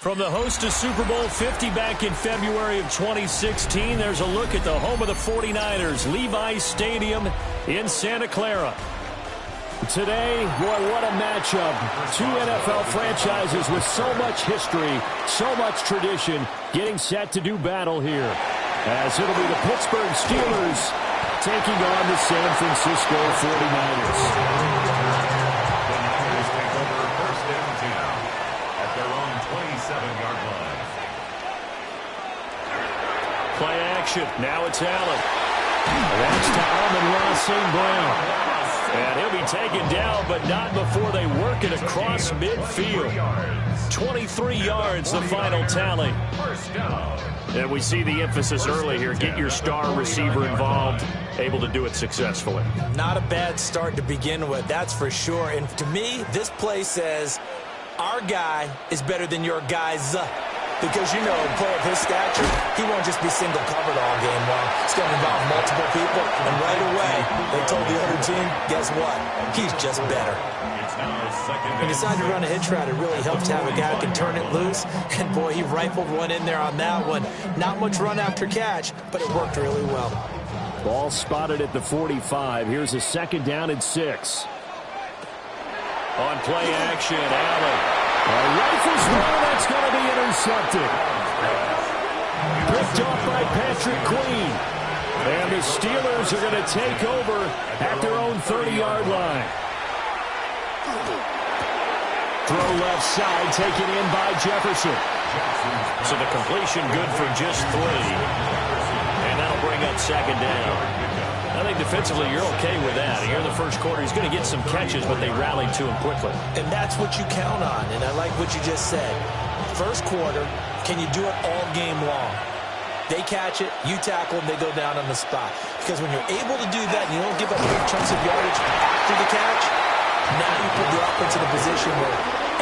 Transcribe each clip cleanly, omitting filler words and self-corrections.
From the host of Super Bowl 50 back in February of 2016, there's a look at the home of the 49ers, Levi's Stadium in Santa Clara. Today, boy, what a matchup. Two NFL franchises with so much history, so much tradition, getting set to do battle here. As it'll be the Pittsburgh Steelers taking on the San Francisco 49ers. At their own 27-yard line. action. Now it's Allen. That's to Amon-Ra St. Brown. And he'll be taken down, but not before they work it across midfield. 23 yards, the final tally. And we see the emphasis early here. Get your star receiver involved, able to do it successfully. Not a bad start to begin with, that's for sure. And to me, this play says our guy is better than your guys. Because, you know, a player of his stature, he won't just be single covered all game long. It's going to involve multiple people. And right away, they told the other team, guess what? He's just better. He decided to run a hitch route. It really helped to have a guy who can turn it loose. And, boy, he rifled one in there on that one. Not much run after catch, but it worked really well. Ball spotted at the 45. Here's a 2nd down and 6. On play action, Allen. A rifle throw that's going to be intercepted. Picked off by Patrick Queen. And the Steelers are going to take over at their own 30-yard line. Throw left side, taken in by Jefferson. So the completion good for just 3. And that'll bring up 2nd down. I think defensively you're okay with that. Here in the first quarter, he's going to get some catches, but they rallied to him quickly. And that's what you count on, and I like what you just said. First quarter, can you do it all game long? They catch it, you tackle them, they go down on the spot. Because when you're able to do that and you don't give up big chunks of yardage after the catch, now you put the offense in a position where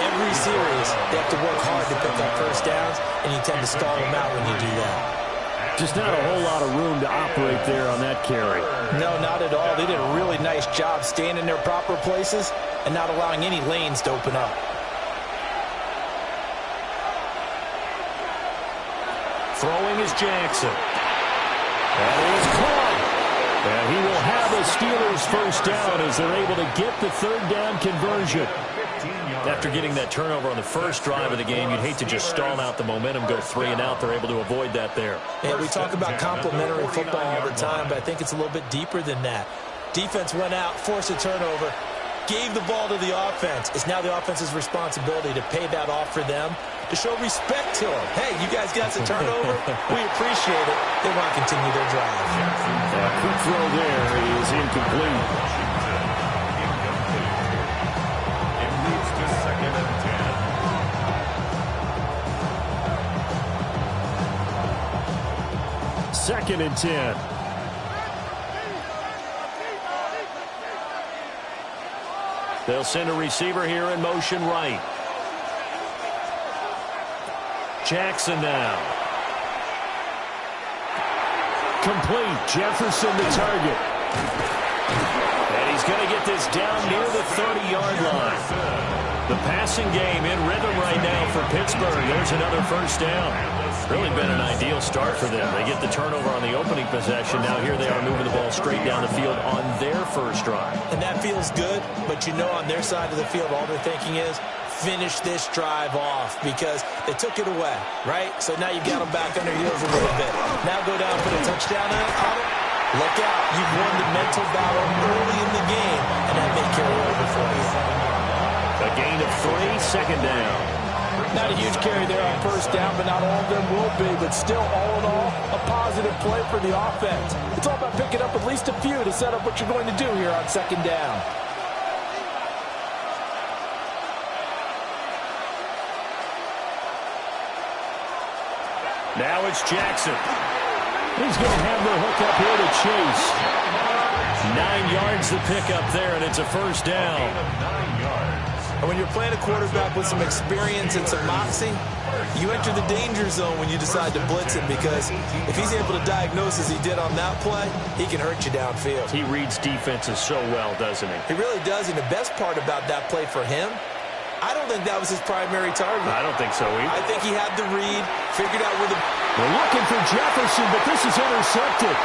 every series they have to work hard to pick up first downs, and you tend to stall them out when you do that. Just not a whole lot of room to operate there on that carry. No, not at all. They did a really nice job staying in their proper places and not allowing any lanes to open up. Throwing is Jackson. That is caught. And he will have the Steelers first down as they're able to get the 3rd down conversion. After getting that turnover on the first drive of the game, you'd hate to just stall out the momentum, go 3 and out. They're able to avoid that there. Yeah, we talk about complementary football all the time, but I think it's a little bit deeper than that. Defense went out, forced a turnover, gave the ball to the offense. It's now the offense's responsibility to pay that off for them, to show respect to them. Hey, you guys got the turnover. We appreciate it. They want to continue their drive. Quick throw there is incomplete. Second and 10. They'll send a receiver here in motion right. Jackson now. Complete. Jefferson the target. And he's going to get this down near the 30-yard line. The passing game in rhythm right now for Pittsburgh. There's another first down. Really been an ideal start for them. They get the turnover on the opening possession. Now here they are moving the ball straight down the field on their first drive. And that feels good, but you know on their side of the field all they're thinking is finish this drive off because they took it away, right? So now you've got them back on their heels a little bit. Now go down, put a touchdown on it. Look out. You've won the mental battle early in the game, and that may carry over for you. A gain of 3, 2nd down. Not a huge carry there on first down, but not all of them will be. But still, all in all, a positive play for the offense. It's all about picking up at least a few to set up what you're going to do here on 2nd down. Now it's Jackson. He's going to have the hook up here to Chase. 9 yards the pickup there, and it's a first down. And when you're playing a quarterback with some experience and some moxie, you enter the danger zone when you decide to blitz him because if he's able to diagnose as he did on that play, he can hurt you downfield. He reads defenses so well, doesn't he? He really does, and the best part about that play for him, I don't think that was his primary target. I don't think so either. I think he had the read, figured out where the... We're looking for Jefferson, but this is intercepted.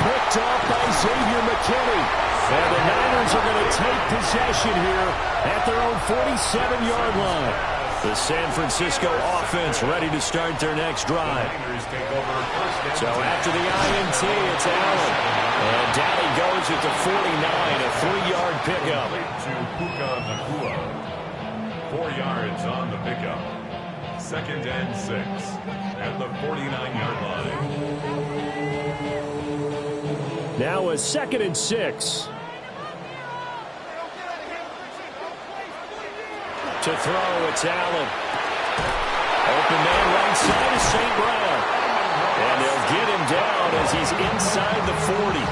Picked off by Xavier McKinney. And the Niners are going to take possession here at their own 47-yard line. The San Francisco offense ready to start their next drive. So after the INT, it's Allen. And down he goes at the 49, a 3-yard pickup. 4 yards on the pickup. 2nd and 6 at the 49-yard line. Now a 2nd and 6. To throw, it's Allen. Open man right side of St. Brown. And they'll get him down as he's inside the 40.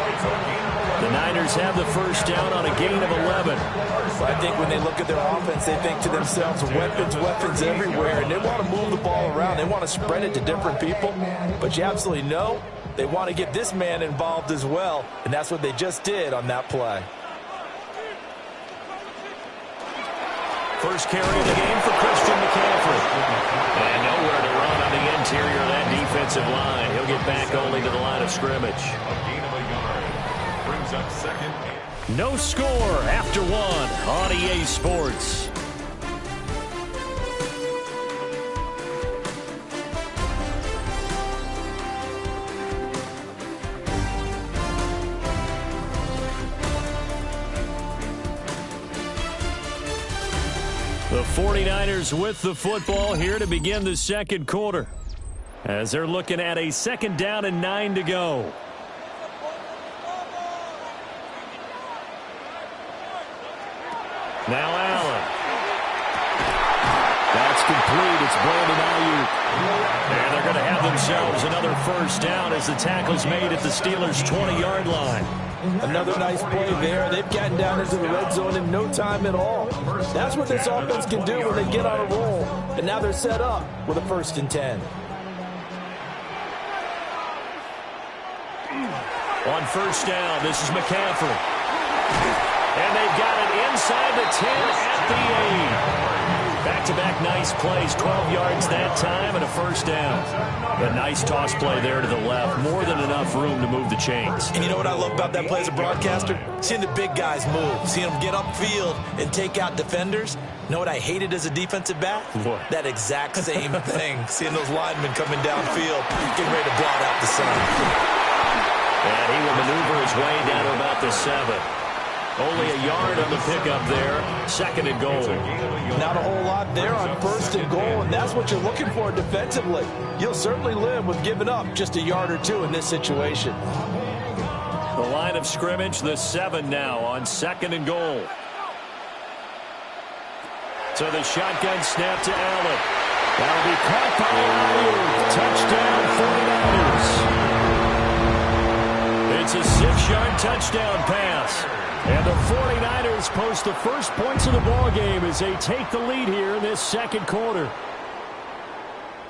The Niners have the first down on a gain of 11. Well, I think when they look at their offense, they think to themselves, weapons, weapons everywhere, and they want to move the ball around. They want to spread it to different people, but you absolutely know they want to get this man involved as well, and that's what they just did on that play. First carry of the game for Christian McCaffrey. And nowhere to run on the interior of that defensive line. He'll get back only to the line of scrimmage. A gain of a yard. Brings up 2nd. No score after 1 on EA Sports. The 49ers with the football here to begin the second quarter, as they're looking at a 2nd down and 9 to go. Now Allen. That's complete. It's Brandon Ayuk. And they're going to have themselves another first down as the tackle's made at the Steelers' 20-yard line. Another nice play there. They've gotten down into the red zone in no time at all. That's what this offense can do when they get on a roll. And now they're set up with a 1st and 10. On first down, this is McCaffrey. And they've got it inside the 10 at the 8. Back-to-back nice plays, 12 yards that time and a first down. A nice toss play there to the left. More than enough room to move the chains. And you know what I love about that play as a broadcaster? Seeing the big guys move. Seeing them get upfield and take out defenders. You know what I hated as a defensive back? What? That exact same thing. Seeing those linemen coming downfield, getting ready to blot out the sun. And he will maneuver his way down to about the 7. Only a yard on the pickup there. 2nd and goal. Not a whole lot there on 1st and goal, and that's what you're looking for defensively. You'll certainly live with giving up just a yard or 2 in this situation. The line of scrimmage, the 7 now on 2nd and goal. So the shotgun snap to Allen. That'll be caught by Ayuk. Touchdown 49ers. It's a 6-yard touchdown pass. And the 49ers post the first points of the ballgame as they take the lead here in this second quarter.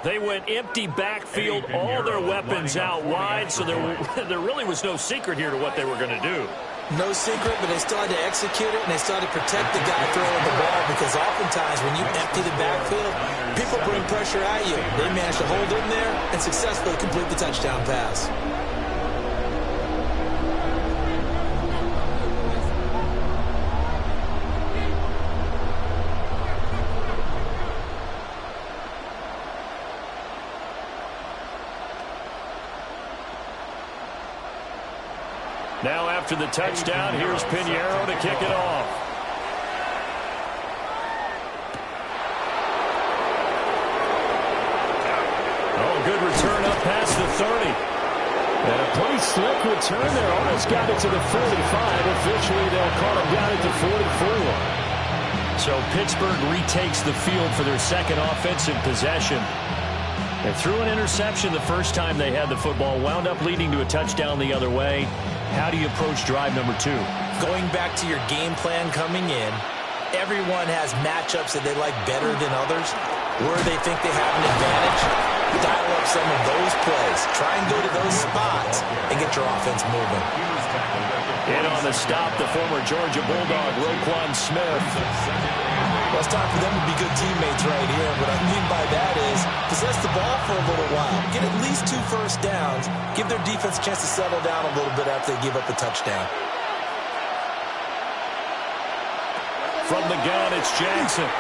They went empty backfield, all their weapons out wide, so there really was no secret here to what they were going to do. No secret, but they still had to execute it, and they still had to protect the guy throwing the ball, because oftentimes when you empty the backfield, people bring pressure at you. They managed to hold in there and successfully complete the touchdown pass. Now after the touchdown, here's Pinheiro to kick it off. Oh, good return up past the 30. And a pretty slick return there. Almost got it to the 45. Officially, they'll call him down at the 44. So Pittsburgh retakes the field for their second offensive possession. They threw an interception the first time they had the football, wound up leading to a touchdown the other way. How do you approach drive number 2? Going back to your game plan coming in, everyone has matchups that they like better than others. Where they think they have an advantage, dial up some of those plays. Try and go to those spots and get your offense moving. In on the stop, the former Georgia Bulldog, Roquan Smith. Well, it's time for them to be good teammates right here. What I mean by that is possess the ball for a little while. Get at least 2 first downs. Give their defense a chance to settle down a little bit after they give up the touchdown. From the gun, it's Jackson.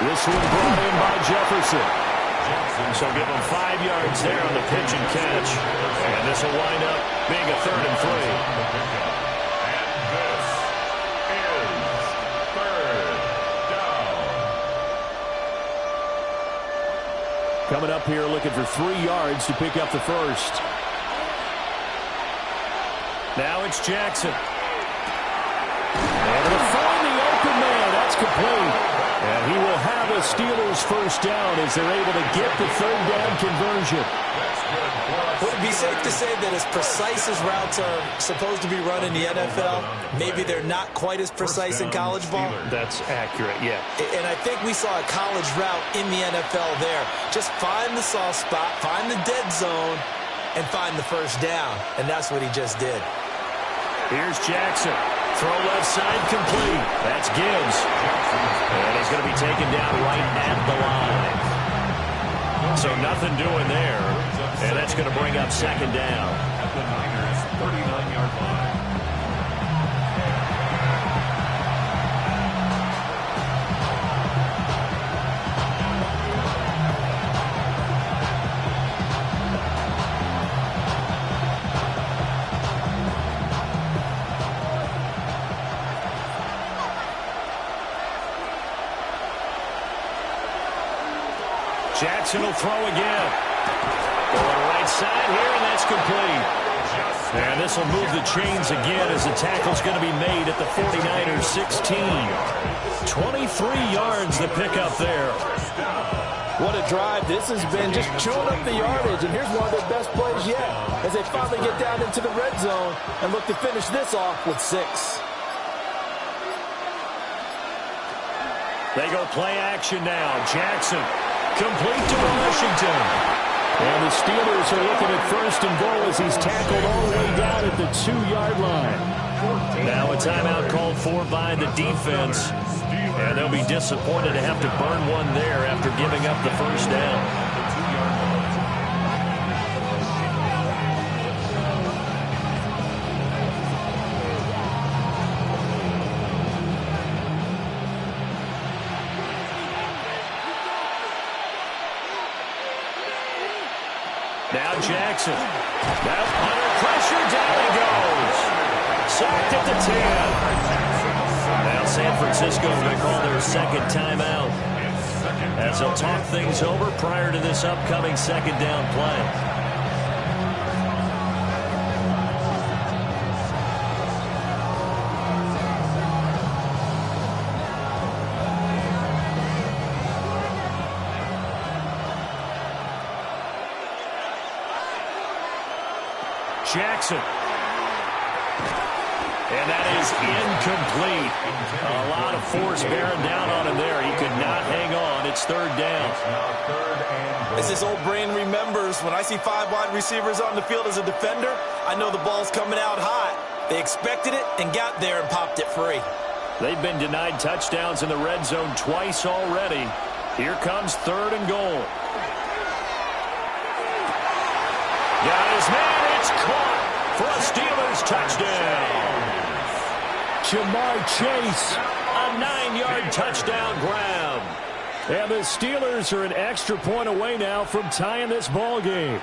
This one brought in by Jefferson. So give them 5 yards there on the pitch and catch. And this will wind up being a 3rd and 3. Coming up here looking for 3 yards to pick up the first. Now it's Jackson. And to find the open man. That's complete. And he will have a Steelers first down as they're able to get the third down conversion. Would it be safe to say that as precise as routes are supposed to be run in the NFL, maybe they're not quite as precise in college ball? That's accurate, yeah. And I think we saw a college route in the NFL there. Just find the soft spot, find the dead zone, and find the first down. And that's what he just did. Here's Jackson. Throw left side complete. That's Gibbs. And he's going to be taken down right at the line. So nothing doing there. And that's going to bring up second down. At the Niners' 39-yard line. Jackson will throw again. Going right side here, and that's complete. And this will move the chains again as the tackle's going to be made at the 49ers 16. 23 yards to pick up there. What a drive this has been, just chewing up the yardage. And here's one of their best plays yet as they finally get down into the red zone and look to finish this off with 6. They go play action now. Jackson complete to Washington. And the Steelers are looking at first and goal as he's tackled all the way down at the 2-yard line. Now a timeout called for by the defense. And they'll be disappointed to have to burn one there after giving up the first down. Now Jackson. Now under pressure, down he goes. Sacked at the 10. Now San Francisco going to call their second timeout as they'll talk things over prior to this upcoming second down play. Jackson. And that is incomplete. A lot of force bearing down on him there. He could not hang on. It's third down. As this old brain remembers, when I see 5 wide receivers on the field as a defender, I know the ball's coming out hot. They expected it and got there and popped it free. They've been denied touchdowns in the red zone twice already. Here comes third and goal. Got his man. It's caught for a Steelers touchdown. Jamar Chase, a 9-yard touchdown grab. And the Steelers are an extra point away now from tying this ball game.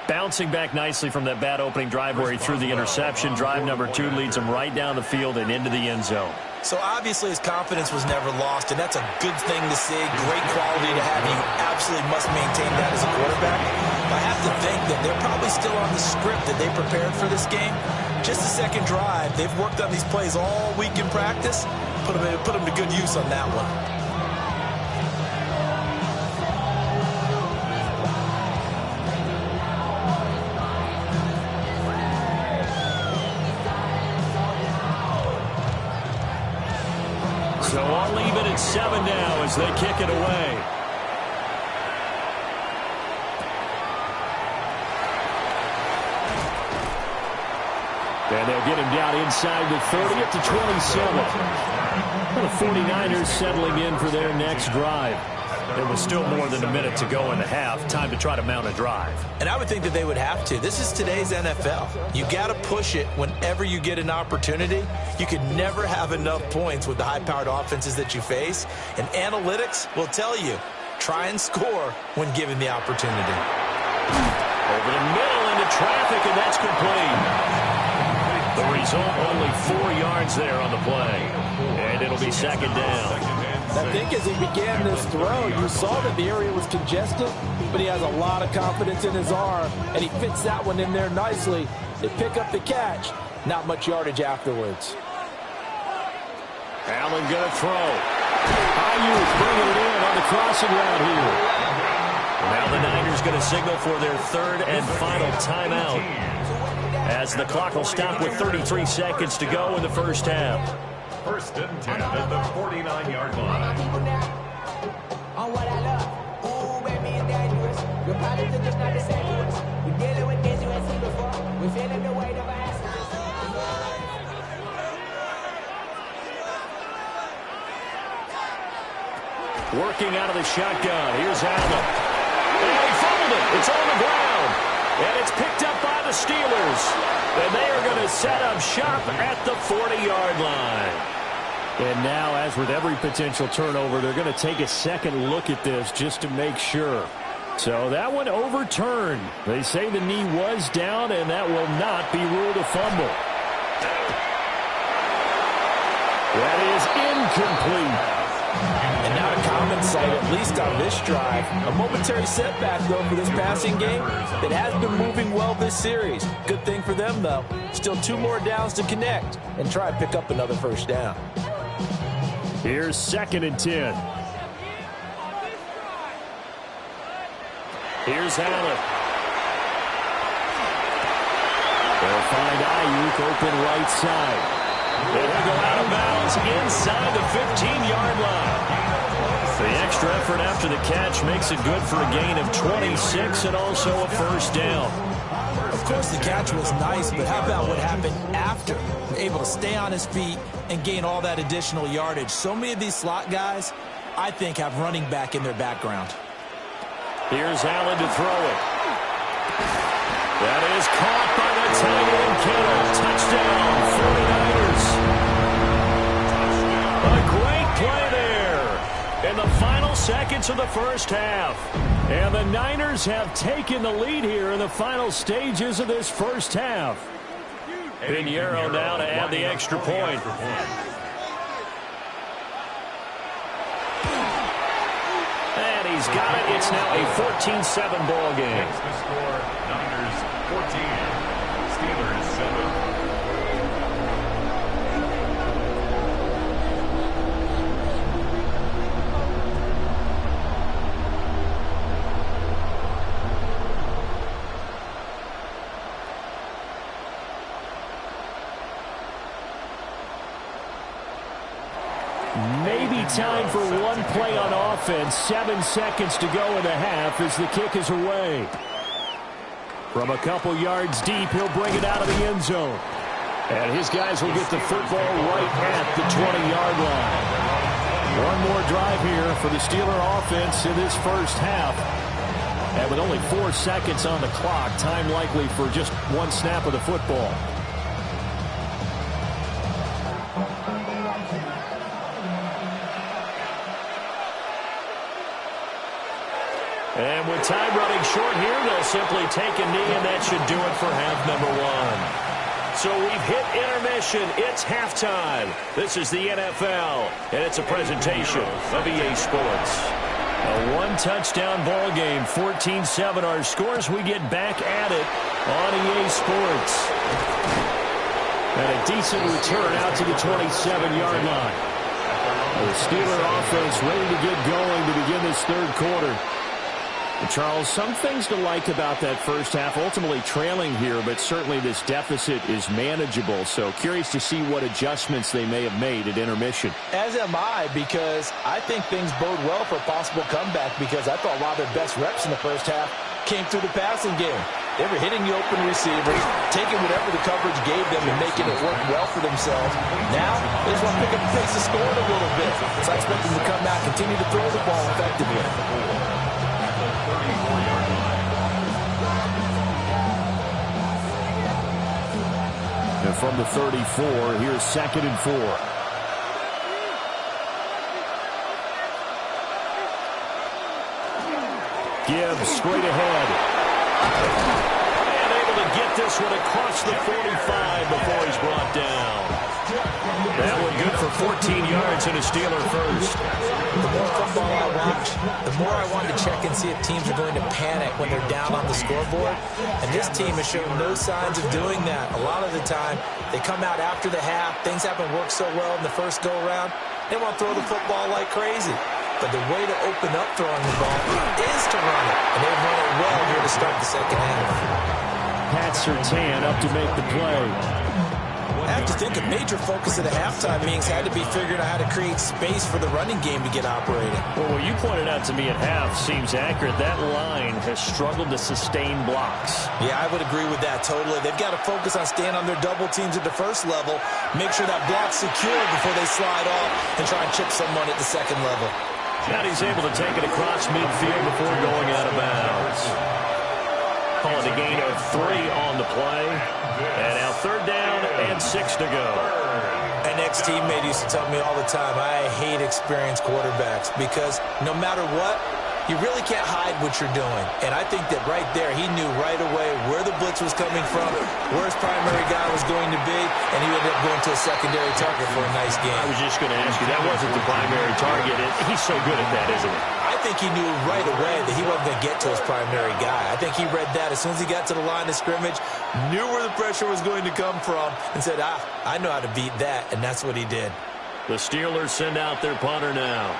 Bouncing back nicely from that bad opening drive where he threw the interception. Drive number 2 leads him right down the field and into the end zone. So obviously his confidence was never lost, and that's a good thing to see. Great quality to have. You absolutely must maintain that as a quarterback. I have to think that they're probably still on the script that they prepared for this game. Just the second drive. They've worked on these plays all week in practice. Put them to good use on that one. So all even at 7 now as they kick it away. And they'll get him down inside the 30 at the 27. The 49ers settling in for their next drive. There was still more than a minute to go in the half. Time to try to mount a drive. And I would think that they would have to. This is today's NFL. You got to push it whenever you get an opportunity. You could never have enough points with the high-powered offenses that you face. And analytics will tell you, try and score when given the opportunity. Over the middle into traffic, and that's complete. The result, only 4 yards there on the play. And it'll be second down. I think as he began this throw, you saw that the area was congested, but he has a lot of confidence in his arm, and he fits that one in there nicely. They pick up the catch. Not much yardage afterwards. Allen going to throw. Ayuk bringing it in on the crossing route here. Now the Niners going to signal for their third and final timeout, as the clock will stop with 33 seconds to go in the first half. First and 10 at the 49-yard line. On what I love. Ooh, baby, it's dangerous. Your politics is not the same to us. We're dealing with this you ain't seen before. We're feeling the weight of our asses. Working out of the shotgun. Here's Allen. And he fumbled it. It's on the ground. And it's picked up by the Steelers. And they are going to set up shop at the 40-yard line. And now, as with every potential turnover, they're going to take a second look at this just to make sure. So that one overturned. They say the knee was down, and that will not be ruled a fumble. That is incomplete. And not a common sight, at least on this drive. A momentary setback, though, for this passing game that has been moving well this series. Good thing for them, though. Still 2 more downs to connect and try to pick up another first down. Here's 2nd and 10. Here's Allen. They'll find Ayuk open right side. And he'll go out of bounds inside the 15-yard line. The extra effort after the catch makes it good for a gain of 26 and also a first down. Of course, the catch was nice, but how about what happened after? Able to stay on his feet and gain all that additional yardage. So many of these slot guys, I think, have running back in their background. Here's Allen to throw it. That is caught by the tight end, Kittle. Touchdown, 49ers. A great play there in the final seconds of the first half. And the Niners have taken the lead here in the final stages of this first half. Pinheiro now to add the extra point. And he's got it. It's now a 14-7 ball game. The score, Niners 14, Steelers 7. Maybe time for one play on offense. 7 seconds to go in the half as the kick is away. From a couple yards deep, he'll bring it out of the end zone. And his guys will get the football right at the 20-yard line. One more drive here for the Steeler offense in this first half. And with only 4 seconds on the clock, time likely for just one snap of the football. And with time running short here, they'll simply take a knee, and that should do it for half number 1. So we've hit intermission. It's halftime. This is the NFL, and it's a presentation of EA Sports. A one-touchdown ball game, 14-7 our scores. We get back at it on EA Sports. And a decent return out to the 27-yard line. The Steeler offense ready to get going to begin this third quarter. Charles, some things to like about that first half, ultimately trailing here, but certainly this deficit is manageable. So curious to see what adjustments they may have made at intermission. As am I, because I think things bode well for a possible comeback, because I thought a lot of their best reps in the first half came through the passing game. They were hitting the open receivers, taking whatever the coverage gave them and making it work well for themselves. Now, they just want to pick up the pace of scoring a little bit. So I expect them to come out, continue to throw the ball effectively. And from the 34, here's 2nd and 4. Gibbs straight ahead. And able to get this one across the 45 before he's brought down. That one good for 14 yards and a Steeler first. The more football I watch, the more I want to check and see if teams are going to panic when they're down on the scoreboard. And this team has shown no signs of doing that. A lot of the time, they come out after the half. Things haven't worked so well in the first go-around. They want to throw the football like crazy. But the way to open up throwing the ball is to run it. And they've run it well here to start the second half. Pat Surtain up to make the play. I have to think a major focus of the halftime meetings had to be figuring out how to create space for the running game to get operating. Well, what you pointed out to me at half seems accurate. That line has struggled to sustain blocks. Yeah, I would agree with that totally. They've got to focus on staying on their double teams at the first level, make sure that block's secure before they slide off and try and chip someone at the second level. Now he's able to take it across midfield before going out of bounds. Call it a gain of 3 on the play. And now 3rd down and 6 to go. An ex-teammate used to tell me all the time, I hate experienced quarterbacks because no matter what, you really can't hide what you're doing. And I think that right there, he knew right away where the blitz was coming from, where his primary guy was going to be, and he ended up going to a secondary target for a nice game. I was just going to ask you, that wasn't the primary target. He's so good at that, isn't he? I think he knew right away that he wasn't going to get to his primary guy. I think he read that as soon as he got to the line of scrimmage, knew where the pressure was going to come from, and said, I know how to beat that, and that's what he did. The Steelers send out their punter now,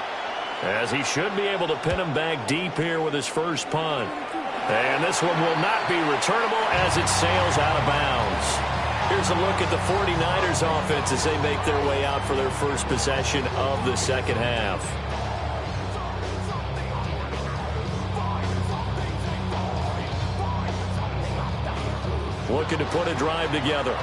as he should be able to pin him back deep here with his first punt. And this one will not be returnable as it sails out of bounds. Here's a look at the 49ers offense as they make their way out for their first possession of the second half. Looking to put a drive together.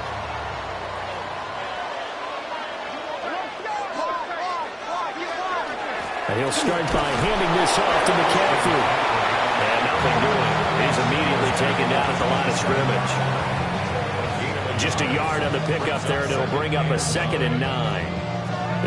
And he'll start by handing this off to McCaffrey. And nothing doing. He's immediately taken down at the line of scrimmage. Just a yard on the pickup there, and it'll bring up a 2nd and 9.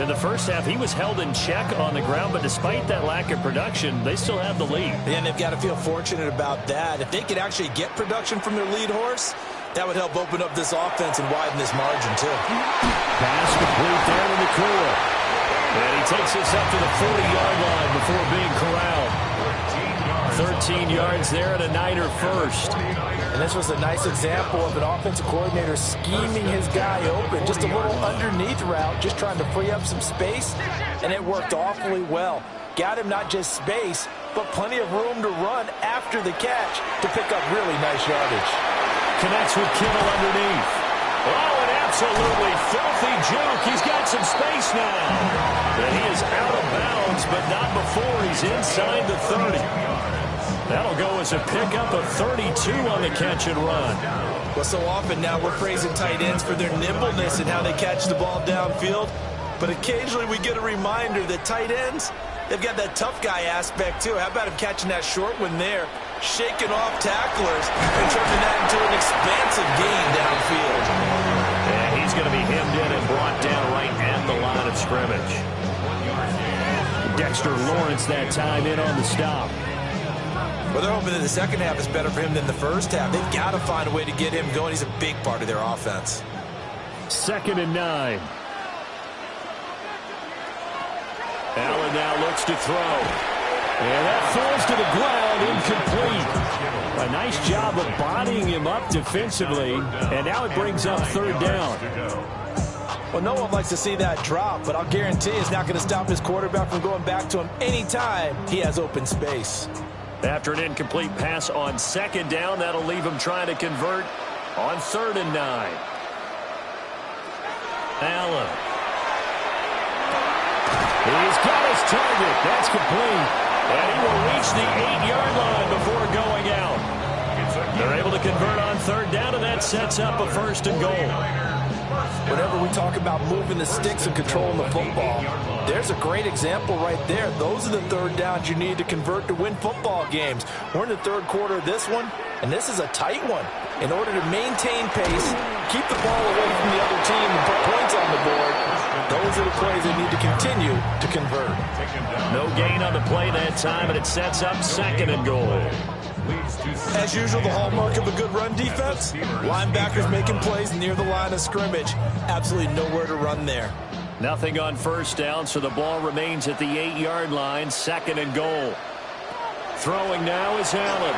In the first half, he was held in check on the ground, but despite that lack of production, they still have the lead. And they've got to feel fortunate about that. If they could actually get production from their lead horse, that would help open up this offense and widen this margin, too. Pass complete down in the core. And he takes this up to the 40-yard line before being corralled. 13 yards there and a Niner first. And this was a nice example of an offensive coordinator scheming his guy open. Just a little underneath route, just trying to free up some space, and it worked awfully well. Got him not just space, but plenty of room to run after the catch to pick up really nice yardage. Connects with Kittle underneath. Oh, an absolutely filthy juke. He's got some space now. And he is out of bounds, but not before he's inside the 30. That'll go as a pickup of 32 on the catch and run. Well, so often now we're praising tight ends for their nimbleness and how they catch the ball downfield. But occasionally we get a reminder that tight ends, they've got that tough guy aspect too. How about him catching that short one there, shaking off tacklers, and turning that into an expansive gain downfield. And he's going to be hemmed in and brought down right at the line of scrimmage. Dexter Lawrence that time in on the stop. Well, they're hoping that the second half is better for him than the first half. They've got to find a way to get him going. He's a big part of their offense. 2nd and 9. Allen now looks to throw. And that falls to the ground, incomplete. A nice job of bodying him up defensively. And now it brings up 3rd down. Well, no one likes to see that drop, but I'll guarantee it's not going to stop his quarterback from going back to him anytime he has open space. After an incomplete pass on 2nd down, that'll leave him trying to convert on 3rd and 9. Allen. He's got his target. That's complete. And he will reach the 8-yard line before going out. They're able to convert on 3rd down, and that sets up a 1st and goal. Whenever we talk about moving the sticks and controlling the football, there's a great example right there. Those are the 3rd downs you need to convert to win football games. We're in the 3rd quarter of this one, and this is a tight one. In order to maintain pace, keep the ball away from the other team and put points on the board, those are the plays they need to continue to convert. No gain on the play that time, and it sets up 2nd and goal. leads to... As usual, the hallmark of a good run defense, linebackers making plays near the line of scrimmage. Absolutely nowhere to run there. Nothing on first down, so the ball remains at the 8-yard line, 2nd and goal. Throwing now is Allen.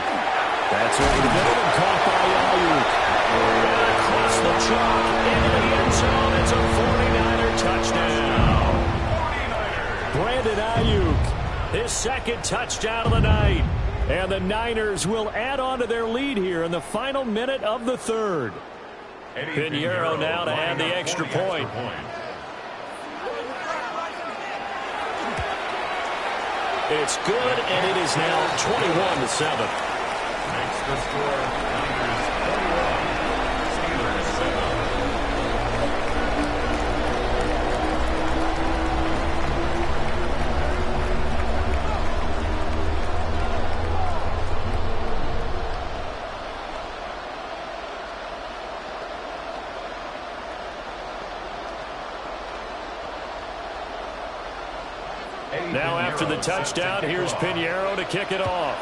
That's over the middle and caught by Ayuk. And across the chalk into the end zone. It's a 49er touchdown. 49ers. Brandon Ayuk, his 2nd touchdown of the night. And the Niners will add on to their lead here in the final minute of the 3rd. Pinheiro now to add the extra point. It's good, and it is now 21-7. Makes the score Niners 21, Steelers 7. Now after the touchdown, here's Pinheiro to kick it off.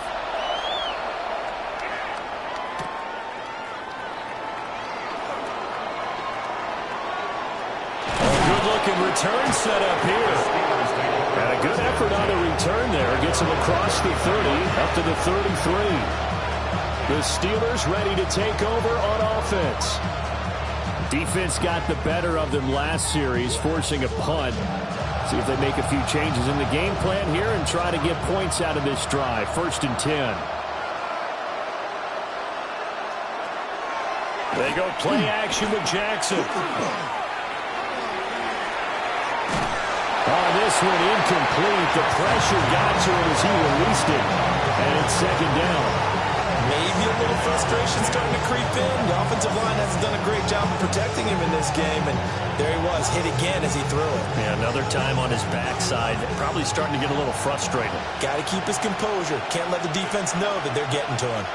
A good-looking return set up here. And a good effort on the return there. Gets him across the 30, up to the 33. The Steelers ready to take over on offense. Defense got the better of them last series, forcing a punt. See if they make a few changes in the game plan here and try to get points out of this drive. 1st and 10. They go play action with Jackson. Oh, this one incomplete. The pressure got to him as he released it. And it's 2nd down. Maybe a little frustration starting to creep in. The offensive line hasn't done a great job of protecting him in this game, and there he was, hit again as he threw it. Yeah, another time on his backside, probably starting to get a little frustrated. Got to keep his composure. Can't let the defense know that they're getting to him.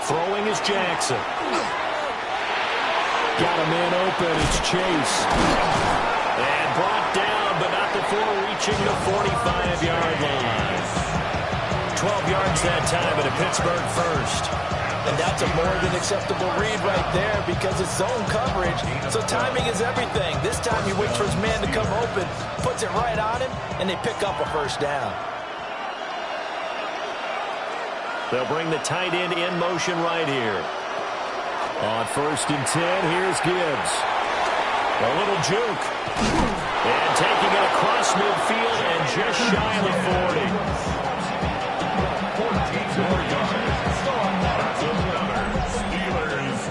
Throwing is Jackson. Got a man open. It's Chase. And brought down, but not before reaching the 45-yard line. 12 yards that time, and a Pittsburgh first. And that's a more than acceptable read right there because it's zone coverage, so timing is everything. This time he waits for his man to come open, puts it right on him, and they pick up a 1st down. They'll bring the tight end in motion right here. On 1st and 10, here's Gibbs. A little juke. And taking it across midfield and just shy of the 40. 14 more yards. That's another Steelers.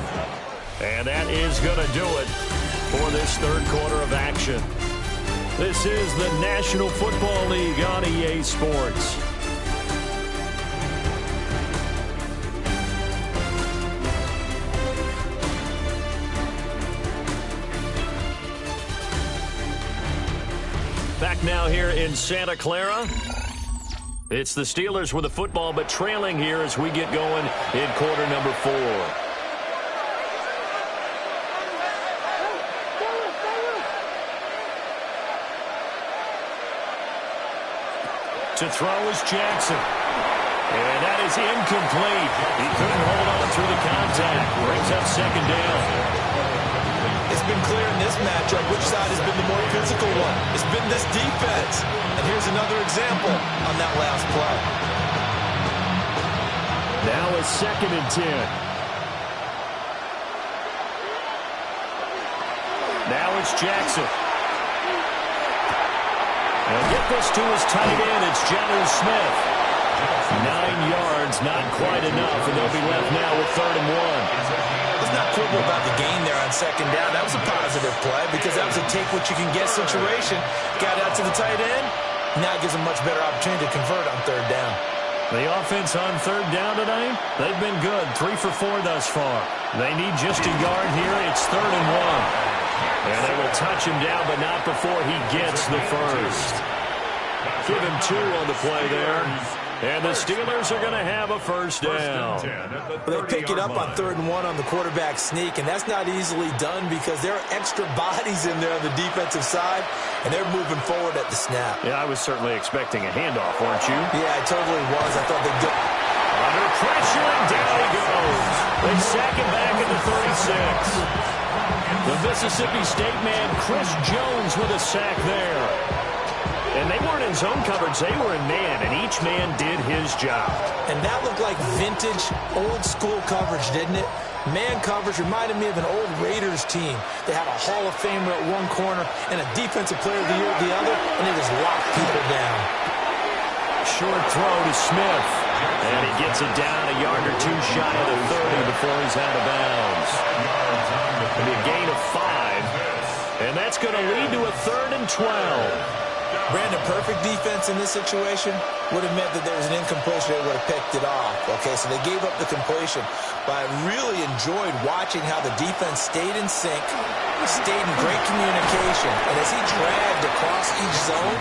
And that is going to do it for this 3rd quarter of action. This is the National Football League on EA Sports. Back now here in Santa Clara. It's the Steelers with the football, but trailing here as we get going in quarter number 4. To throw is Jackson. And that is incomplete. He couldn't hold on through the contact. Brings up 2nd down. It's been clear in this matchup which side has been the more physical one. It's been this defense. And here's another example on that last play. Now it's 2nd and 10. Now it's Jackson. He'll get this to his tight end. It's Jonnu Smith. 9 yards, not quite enough, and they'll be left now with 3rd and 1. Let's not quibble about the gain there on 2nd down. That was a positive play because that was a take-what-you-can-get situation. Got out to the tight end. Now it gives them much better opportunity to convert on 3rd down. The offense on 3rd down tonight, they've been good. 3 for 4 thus far. They need just a yard here. It's 3rd and 1. And they will touch him down, but not before he gets the first. Give him 2 on the play there. And the Steelers are going to have a 1st down. They pick it up on 3rd and 1 on the quarterback sneak, and that's not easily done because there are extra bodies in there on the defensive side, and they're moving forward at the snap. Yeah, I was certainly expecting a handoff, weren't you? Yeah, I totally was. I thought they'd get Under pressure, and down he goes. They sack him back at the 36. The Mississippi State man, Chris Jones, with a sack there. And they weren't in zone coverage. They were in man, and each man did his job. And that looked like vintage, old-school coverage, didn't it? Man coverage reminded me of an old Raiders team. They had a Hall of Famer at one corner and a Defensive Player of the Year at the other, and they just locked people down. Short throw to Smith. And he gets it down a yard or two shy of the 30 before he's out of bounds. It'll be a gain of 5. And that's going to lead to a 3rd and 12. Brandon, perfect defense in this situation would have meant that there was an incompletion. They would have picked it off. Okay, so they gave up the completion. But I really enjoyed watching how the defense stayed in sync, stayed in great communication. And as he dragged across each zone,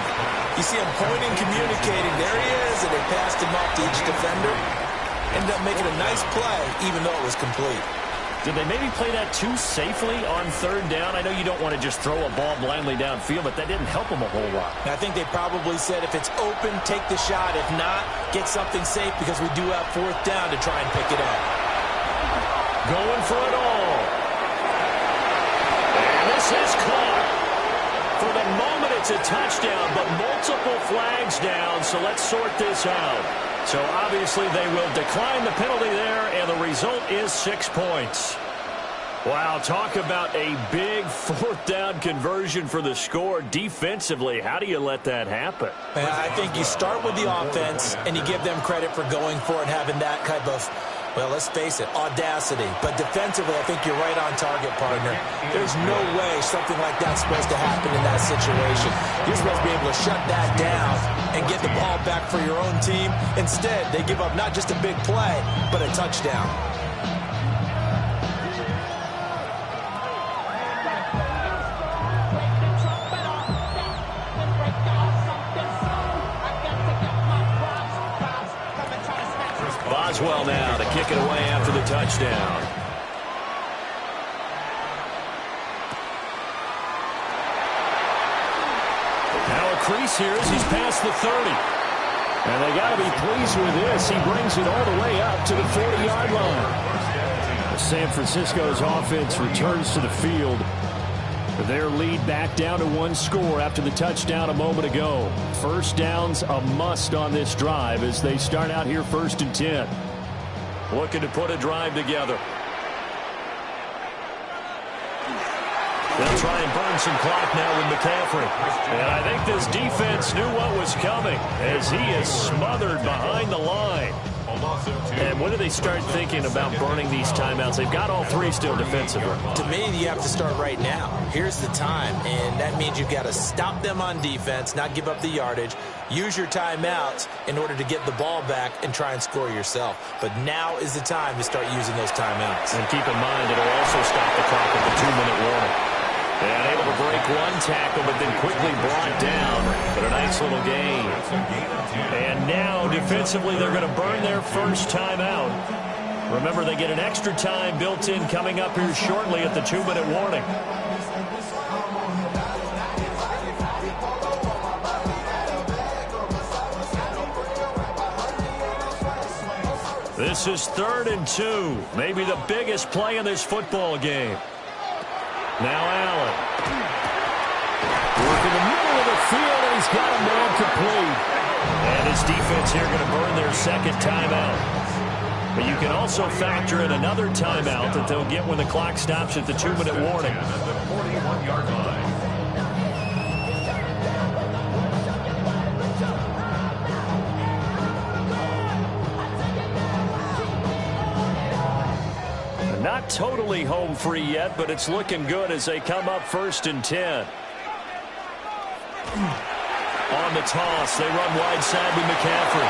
you see him pointing, communicating. There he is, and they passed him up to each defender. Ended up making a nice play, even though it was complete. Did they maybe play that too safely on 3rd down? I know you don't want to just throw a ball blindly downfield, but that didn't help them a whole lot. I think they probably said if it's open, take the shot. If not, get something safe because we do have 4th down to try and pick it up. Going for it all. And this is caught. For the moment, it's a touchdown, but multiple flags down, so let's sort this out. So obviously they will decline the penalty there, and the result is 6 points. Wow, talk about a big 4th down conversion for the score. Defensively, how do you let that happen? And I think you start with the offense, and you give them credit for going for it, having that type of, well, let's face it, audacity. But defensively, I think you're right on target, partner. There's no way something like that's supposed to happen in that situation. You're supposed to be able to shut that down and get the ball back for your own team. Instead, they give up not just a big play, but a touchdown. Boswell now to kick it away after the touchdown. Now a crease here as he's past the 30. And they got to be pleased with this. He brings it all the way up to the 40-yard line. San Francisco's offense returns to the field. Their lead back down to 1 score after the touchdown a moment ago. 1st down's a must on this drive as they start out here 1st and 10. Looking to put a drive together. They'll try and burn some clock now with McCaffrey. And I think this defense knew what was coming as he is smothered behind the line. And when do they start thinking about burning these timeouts? They've got all 3 still defensively. To me, you have to start right now. Here's the time, and that means you've got to stop them on defense, not give up the yardage, use your timeouts in order to get the ball back and try and score yourself. But now is the time to start using those timeouts. And keep in mind, it'll also stop the clock at the 2-minute warning. And able to break 1 tackle, but then quickly brought down. But a nice little gain. And now, defensively, they're going to burn their 1st timeout. Remember, they get an extra time built in coming up here shortly at the 2-minute warning. This is 3rd and 2. Maybe the biggest play in this football game. Now Allen. Work in the middle of the field, and he's got a man complete. And his defense here going to burn their 2nd timeout. But you can also factor in another timeout that they'll get when the clock stops at the 2-minute warning. At the 41-yard line. Not totally home free yet, but it's looking good as they come up 1st and 10. On the toss, they run wide side with McCaffrey.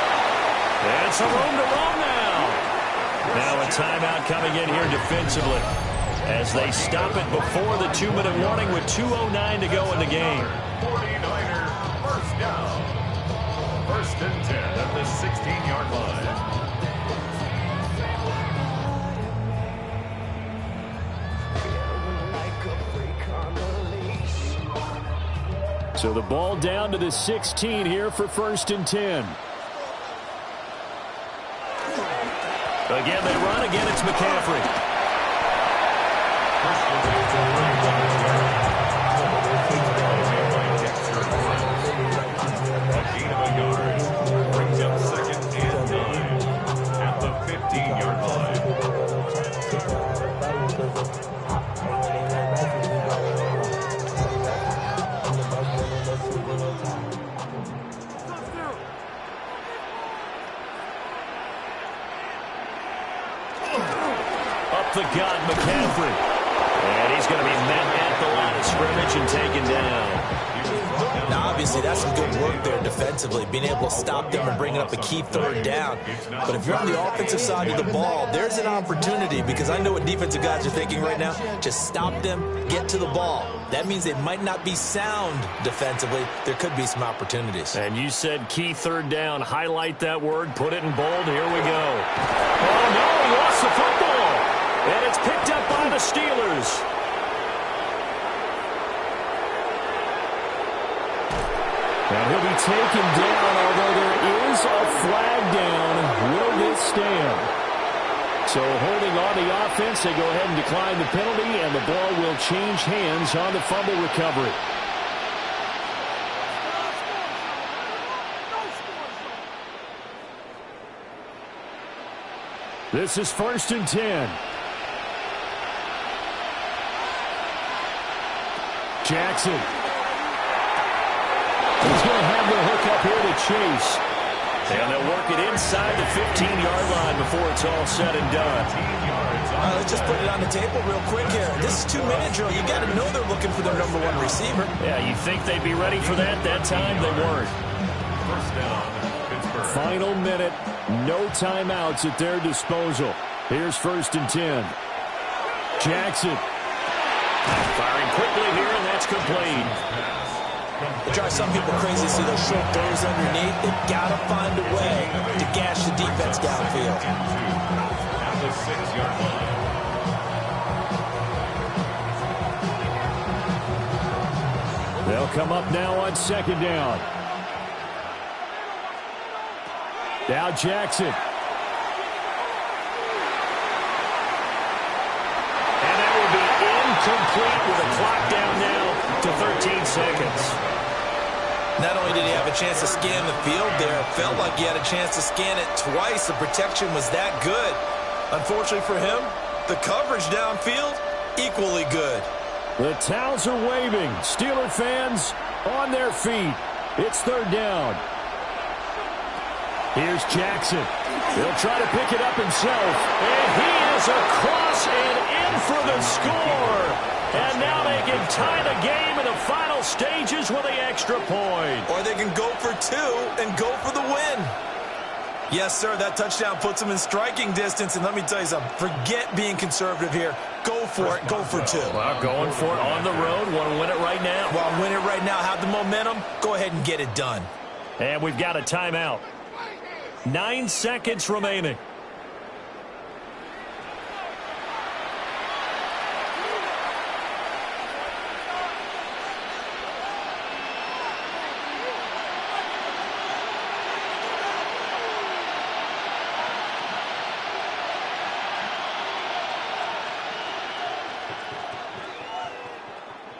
And some room to run now. Now a timeout coming in here defensively as they stop it before the 2-minute warning with 2:09 to go in the game. 49er, 1st down. 1st and 10 at the 16-yard line. So the ball down to the 16 here for 1st and 10. Again, they run. Again, it's McCaffrey. A gain of a yard. Brings up 2nd and 9 at the 15-yard line. Up the gut, McCaffrey. And he's going to be met at the line of scrimmage and taken down. Now, obviously, that's some good work there defensively, being able to stop them and bringing up a key 3rd down. But if you're on the offensive side of the ball, there's an opportunity, because I know what defensive guys are thinking right now. Just stop them, get to the ball. That means they might not be sound defensively. There could be some opportunities. And you said key 3rd down. Highlight that word. Put it in bold. Here we go. Oh, no, he lost the football. And it's picked up by the Steelers. And he'll be taken down, although there is a flag down. Will this stand? So holding on the offense, they go ahead and decline the penalty, and the ball will change hands on the fumble recovery. This is 1st and 10. Jackson. He's going to have the hook up here to Chase. And they'll work it inside the 15-yard line before it's all said and done. Let's just put it on the table real quick here. This is 2-minute drill. You got to know they're looking for their #1 receiver. Yeah, you think they'd be ready for that? That time they weren't. 1st down, Pittsburgh. Final minute. No timeouts at their disposal. Here's 1st and 10. Jackson. Firing quickly here, and that's complete. It drives some people crazy to see those short throws underneath. They've got to find a way to gash the defense downfield. At the 6-yard line. They'll come up now on 2nd down. Now Jackson. And that will be incomplete with a clock down now to 13 seconds. Not only did he have a chance to scan the field there, it felt like he had a chance to scan it twice. The protection was that good. Unfortunately for him, the coverage downfield, equally good. The towels are waving. Steeler fans on their feet. It's 3rd down. Here's Jackson. He'll try to pick it up himself. And he is across and in for the score. And now they can tie the game in the final stages with the extra point. Or they can go for 2 and go for the win. Yes, sir, that touchdown puts them in striking distance. And let me tell you something, forget being conservative here. Go for it, go for 2. Well, going for it on the road. Want to win it right now. Well, win it right now, have the momentum, go ahead and get it done. And we've got a timeout. 9 seconds remaining.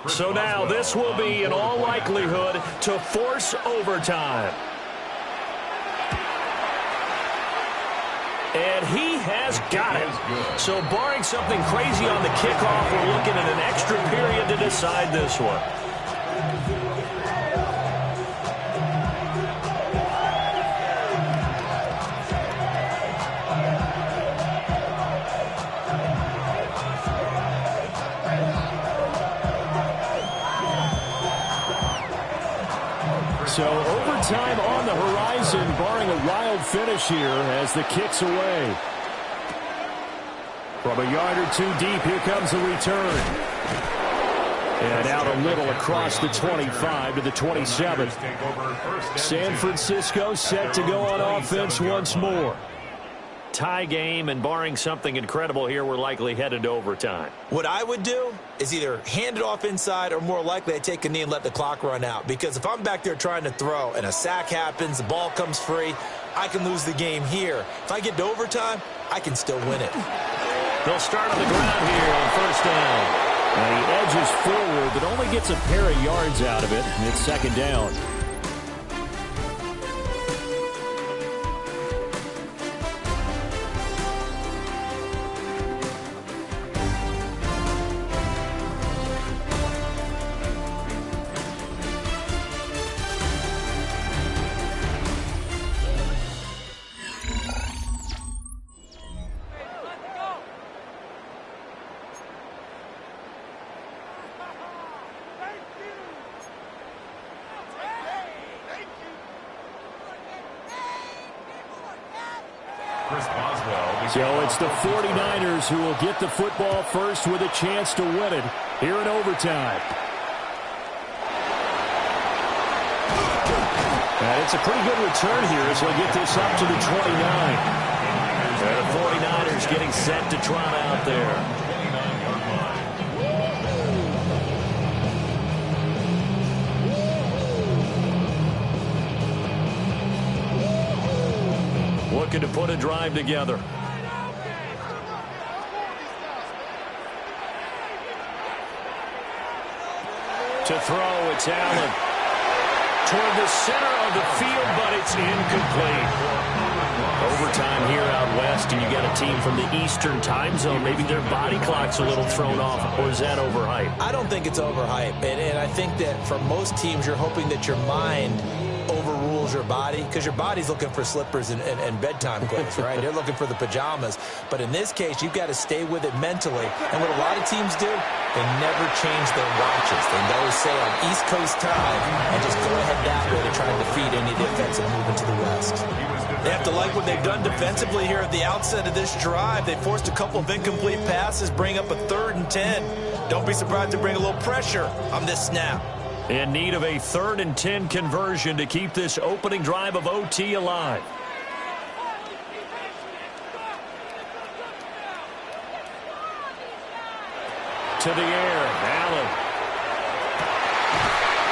So now this will be, in all likelihood, to force overtime. And he has got it. So barring something crazy on the kickoff, we're looking at an extra period to decide this one. So overtime on the horizon, barring a wild finish here as the kick's away. From a yard or 2 deep, here comes the return. And out a little across the 25 to the 27. San Francisco set to go on offense once more. Tie game, and barring something incredible here, we're likely headed to overtime. What I would do is either hand it off inside, or more likely I take a knee and let the clock run out. Because if I'm back there trying to throw and a sack happens, the ball comes free, I can lose the game here. If I get to overtime, I can still win it. They'll start on the ground here on first down. And he edges forward, but only gets a pair of yards out of it. And it's second down. So it's the 49ers who will get the football first with a chance to win it here in overtime. And it's a pretty good return here as they'll get this up to the 29. And the 49ers getting set to trot out there. Looking to put a drive together. To throw, it's Allen. Toward the center of the field, but it's incomplete. Overtime here out west, and you got a team from the Eastern time zone. Maybe their body clock's a little thrown off, or is that overhyped? I don't think it's overhyped, and I think that for most teams, you're hoping that your mind overrules your body, because your body's looking for slippers and bedtime clothes, right? They're looking for the pajamas. But in this case, you've got to stay with it mentally. And what a lot of teams do, they never change their watches. They always say on East Coast time and just go ahead that way to try and defeat any defense and move into the West. They have to like what they've done defensively here at the outset of this drive. They forced a couple of incomplete passes, bring up a 3rd and 10. Don't be surprised to bring a little pressure on this snap. In need of a 3rd and 10 conversion to keep this opening drive of OT alive. To the air, Allen.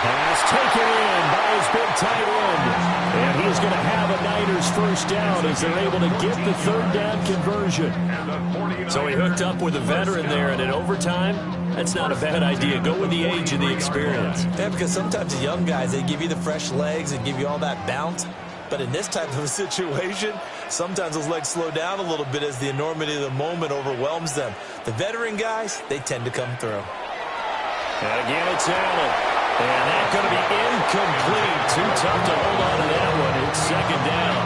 Pass taken in by his big tight end. And he's going to have a Niners first down as they're able to get the 3rd down conversion. So he hooked up with a veteran there, and in overtime, that's not a bad idea. Go with the age and the experience. Yeah, because sometimes the young guys, they give you the fresh legs and give you all that bounce. But in this type of a situation, sometimes those legs slow down a little bit as the enormity of the moment overwhelms them. The veteran guys, they tend to come through. And again, it's Allen. And that's going to be incomplete. Too tough to hold on to that one. It's second down.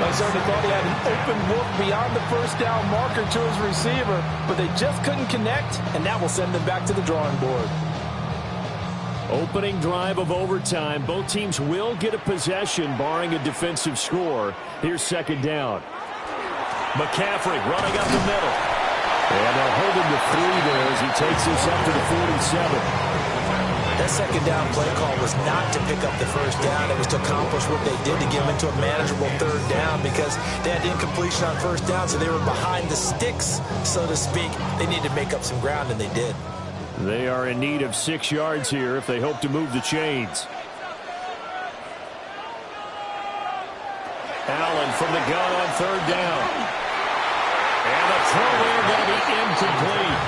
I certainly thought he had an open look beyond the first down marker to his receiver, but they just couldn't connect, and that will send them back to the drawing board. Opening drive of overtime. Both teams will get a possession, barring a defensive score. Here's second down. McCaffrey running up the middle. And they'll hold him to 3 there as he takes this up to the 47. That second down play call was not to pick up the first down. It was to accomplish what they did to get them into a manageable 3rd down because they had incompletion on first down, so they were behind the sticks, so to speak. They needed to make up some ground, and they did. They are in need of 6 yards here if they hope to move the chains. Allen from the gun on 3rd down. And the throw there going to be incomplete.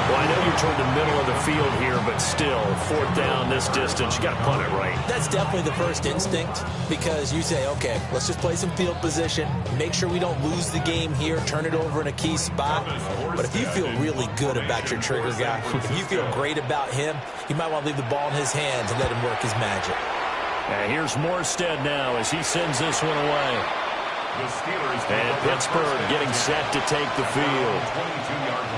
Well, I know you're toward the middle of the field here, but still, 4th down this distance, you got to punt it right. That's definitely the first instinct because you say, okay, let's just play some field position, make sure we don't lose the game here, turn it over in a key spot. But if you feel really good about your trigger guy, if you feel great about him, you might want to leave the ball in his hands and let him work his magic. And here's Morstead now as he sends this one away. And Pittsburgh getting set to take the field.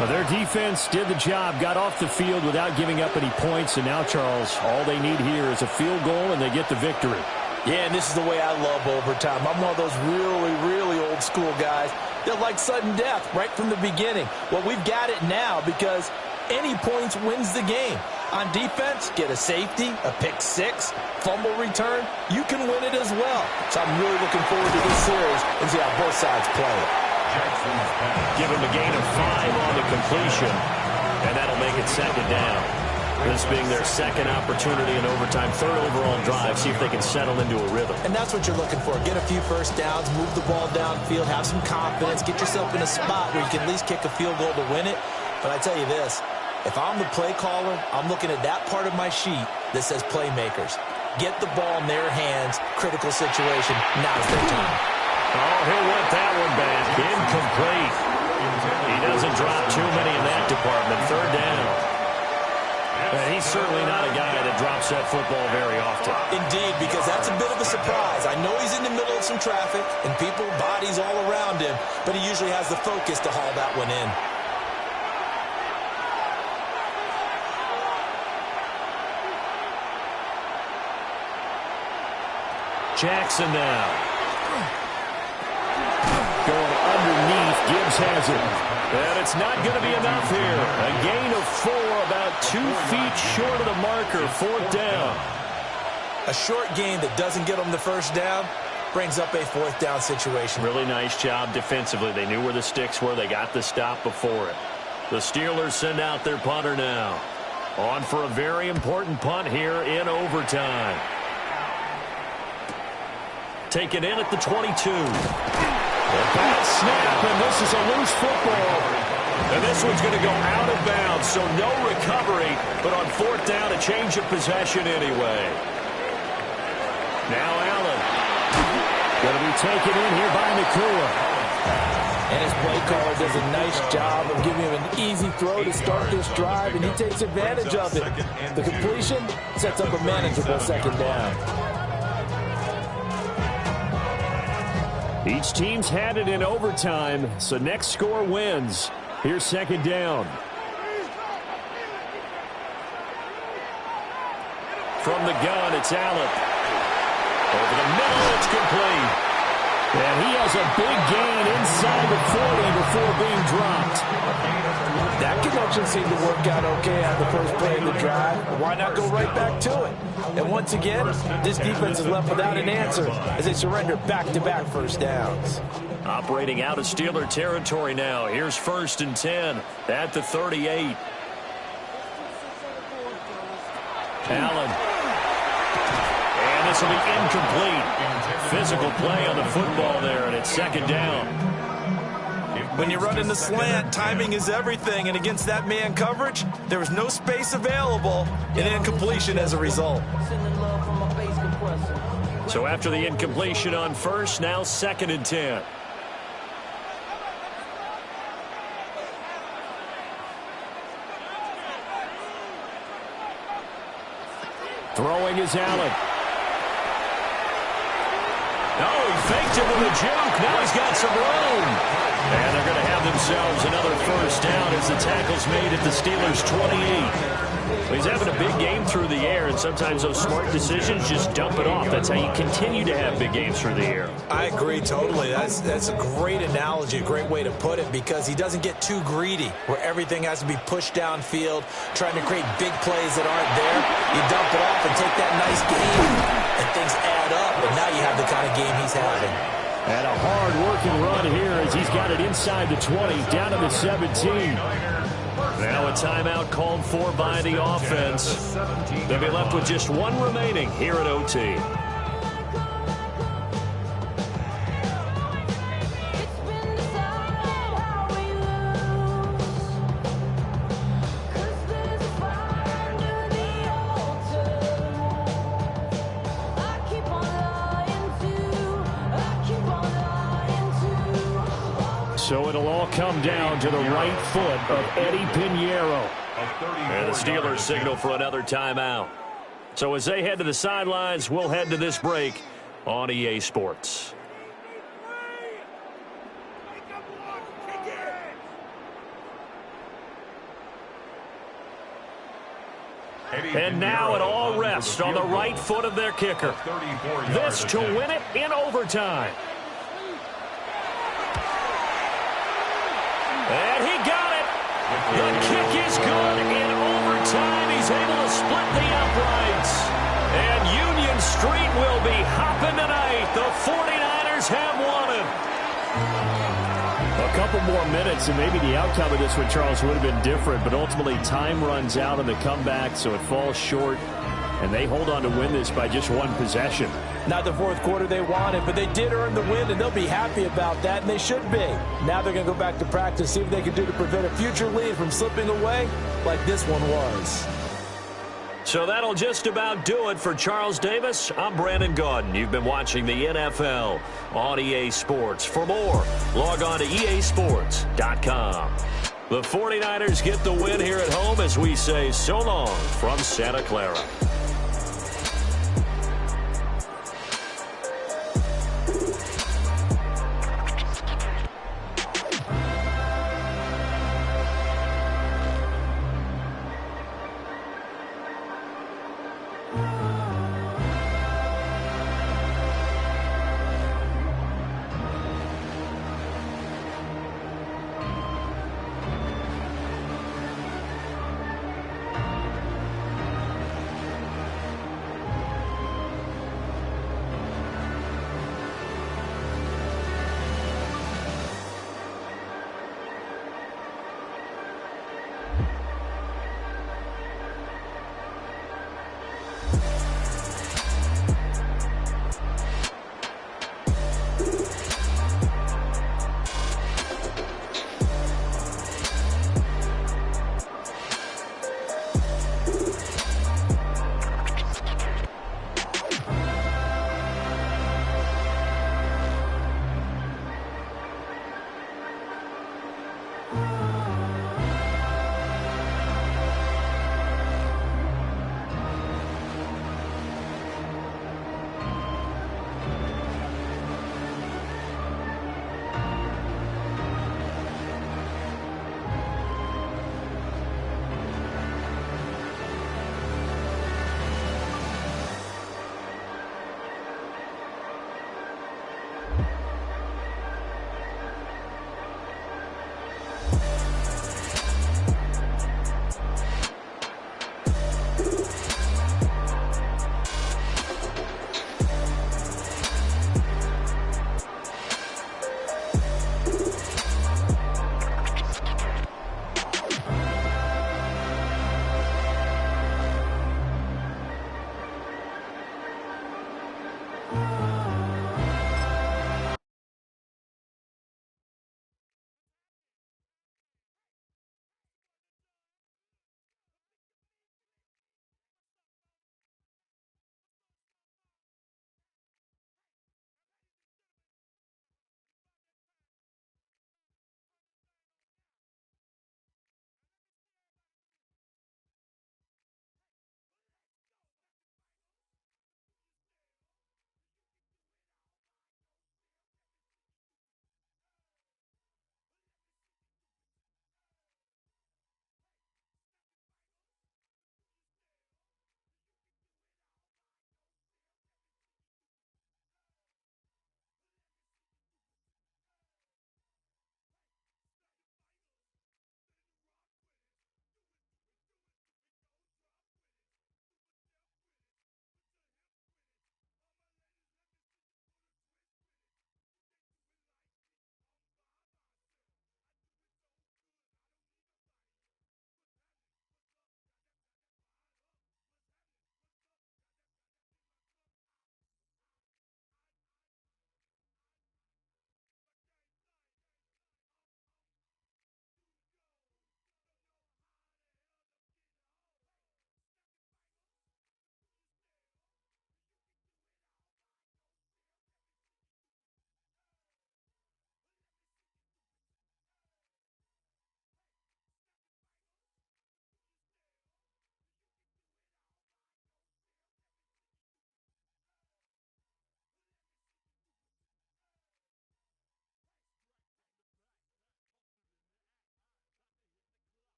Well, their defense did the job, got off the field without giving up any points, and now, Charles, all they need here is a field goal, and they get the victory. Yeah, and this is the way I love overtime. I'm one of those really, really old school guys that like sudden death right from the beginning. Well, we've got it now because any points wins the game. On defense, get a safety, a pick 6, fumble return, you can win it as well. So I'm really looking forward to this series and see how both sides play it. Give him a gain of 5 on the completion, and that'll make it second down. This being their second opportunity in overtime, third overall drive, see if they can settle into a rhythm. And that's what you're looking for. Get a few first downs, move the ball downfield, have some confidence, get yourself in a spot where you can at least kick a field goal to win it. But I tell you this, if I'm the play caller, I'm looking at that part of my sheet that says playmakers. Get the ball in their hands, critical situation, now's their time. Oh, he'll want that one back. Incomplete. He doesn't drop too many in that department. Third down. And he's certainly not a guy that drops that football very often. Indeed, because that's a bit of a surprise. I know he's in the middle of some traffic and people, bodies all around him, but he usually has the focus to haul that one in. Jackson now. Going underneath, Gibbs has it. And it's not going to be enough here. A gain of 4, about 2 feet short of the marker, fourth down. A short gain that doesn't get them the first down brings up a fourth down situation. Really nice job defensively. They knew where the sticks were. They got the stop before it. The Steelers send out their punter now. On for a very important punt here in overtime. Taken in at the 22. A bad snap, and this is a loose football. And this one's going to go out of bounds, so no recovery, but on fourth down, a change of possession anyway. Now Allen. Going to be taken in here by Nakua. And his play caller does a nice job of giving him an easy throw to start this drive, and he takes advantage of it. The completion sets up a manageable second down. Each team's had it in overtime, so next score wins. Here's second down. From the gun, it's Allen. Over the middle, it's complete. And he has a big gain inside the 40 before being dropped. That connection seemed to work out okay on the first play of the drive. Why not go right back to it? And once again, this defense is left without an answer as they surrender back-to-back first downs. Operating out of Steeler territory now. Here's 1st and 10 at the 38. Allen. And this will be incomplete. Physical play on the football there, and it's second down. When you run in the slant, timing is everything, and against that man coverage, there was no space available, and incompletion as a result. So after the incompletion on first, now 2nd and 10. Throwing is Allen. Oh, he faked it with a juke. Now he's got some room. And they're going to have themselves another first down as the tackle's made at the Steelers' 28. He's having a big game through the air, and sometimes those smart decisions just dump it off. That's how you continue to have big games through the air. I agree totally. That's a great analogy, a great way to put it, because he doesn't get too greedy where everything has to be pushed downfield, trying to create big plays that aren't there. You dump it off and take that nice gain, and things add up, and now you have the kind of game he's having. And a hard-working run here as he's got it inside the 20, down to the 17. Now a timeout called for by the offense. They'll be left with just one remaining here at OT. So it'll all come down to the right foot of Eddie Pinheiro. And the Steelers signal for another timeout. So as they head to the sidelines, we'll head to this break on EA Sports. And now it all rests on the right foot of their kicker. This to win it in overtime. And he got it. The kick is good in overtime. He's able to split the uprights. And Union Street will be hopping tonight. The 49ers have won it. A couple more minutes, and maybe the outcome of this one, Charles, would have been different. But ultimately, time runs out on the comeback, so it falls short. And they hold on to win this by just one possession. Not the fourth quarter they wanted, but they did earn the win, and they'll be happy about that, and they should be. Now they're going to go back to practice, see what they can do to prevent a future lead from slipping away like this one was. So that'll just about do it for Charles Davis. I'm Brandon Gaudin. You've been watching the NFL on EA Sports. For more, log on to easports.com. The 49ers get the win here at home as we say so long from Santa Clara.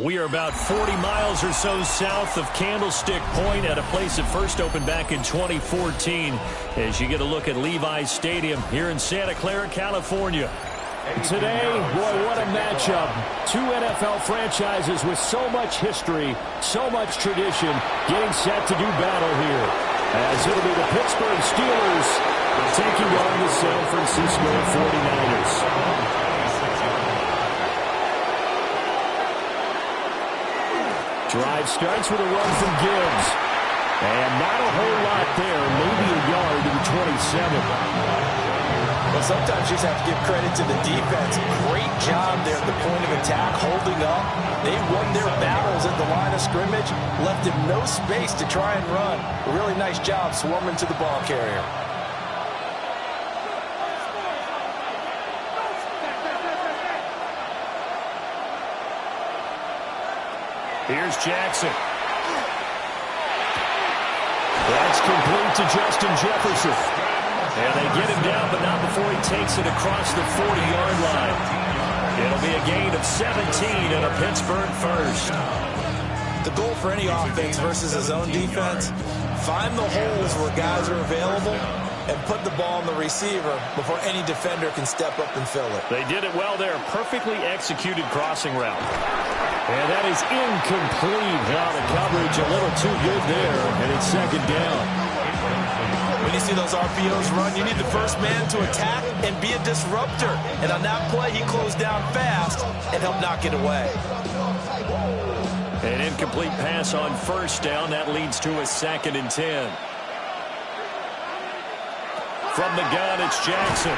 We are about 40 miles or so south of Candlestick Point at a place that first opened back in 2014 as you get a look at Levi's Stadium here in Santa Clara, California. Today, boy, what a matchup. Two NFL franchises with so much history, so much tradition, getting set to do battle here. As it'll be the Pittsburgh Steelers taking on the San Francisco 49ers. Drive starts with a run from Gibbs. And not a whole lot there, maybe a yard to the 27. Well, sometimes you just have to give credit to the defense. Great job there at the point of attack, holding up. They won their battles at the line of scrimmage, left him no space to try and run. A really nice job swarming to the ball carrier. Here's Jackson. That's complete to Justin Jefferson. And they get him down, but not before he takes it across the 40-yard line. It'll be a gain of 17 and a Pittsburgh first. The goal for any offense versus his own defense, find the holes where guys are available and put the ball on the receiver before any defender can step up and fill it. They did it well there. Perfectly executed crossing route. And that is incomplete. Now the coverage a little too good there, and it's second down. When you see those RPOs run, you need the first man to attack and be a disruptor. And on that play, he closed down fast and helped knock it away. An incomplete pass on first down. That leads to a 2nd and 10. From the gun, it's Jackson.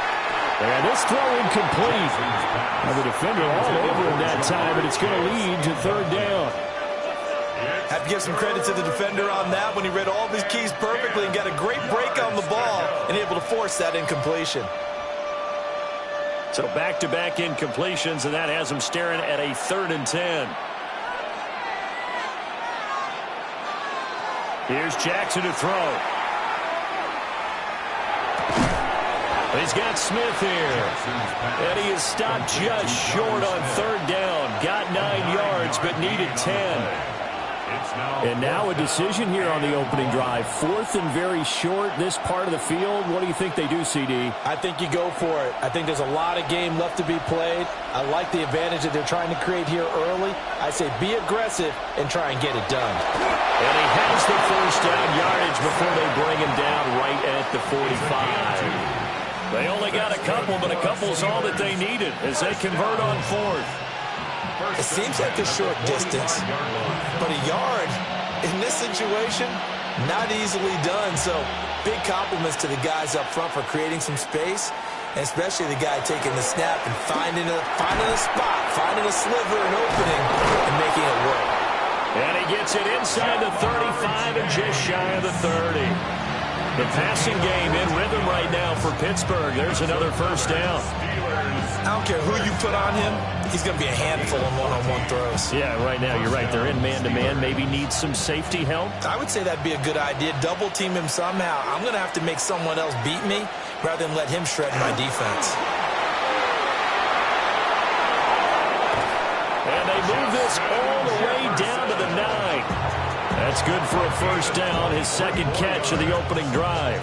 And this throw incomplete. Now the defender all over him that time, but it's going to lead to 3rd down. Have to give some credit to the defender on that when he read all of his keys perfectly and got a great break on the ball and able to force that incompletion. So back-to-back incompletions, and that has him staring at a 3rd and 10. Here's Jackson to throw. He's got Smith here. And he is stopped just short on 3rd down. Got 9 yards, but needed 10. And now a decision here on the opening drive. 4th and very short, this part of the field. What do you think they do, CD? I think you go for it. I think there's a lot of game left to be played. I like the advantage that they're trying to create here early. I say be aggressive and try and get it done. And he has the first down yardage before they bring him down right at the 45. They only got a couple, but a couple's all that they needed as they convert on 4th. It seems like a short distance, but a yard in this situation, not easily done. So big compliments to the guys up front for creating some space, and especially the guy taking the snap and finding a spot, finding a sliver, an opening, and making it work. And he gets it inside the 35 and just shy of the 30. The passing game in rhythm right now for Pittsburgh. There's another first down. I don't care who you put on him. He's going to be a handful in one-on-one throws. Yeah, right now you're right. They're in man-to-man. Maybe need some safety help. I would say that'd be a good idea. Double team him somehow. I'm going to have to make someone else beat me rather than let him shred my defense. And they move this all the way down to the 9. That's good for a first down, his 2nd catch of the opening drive.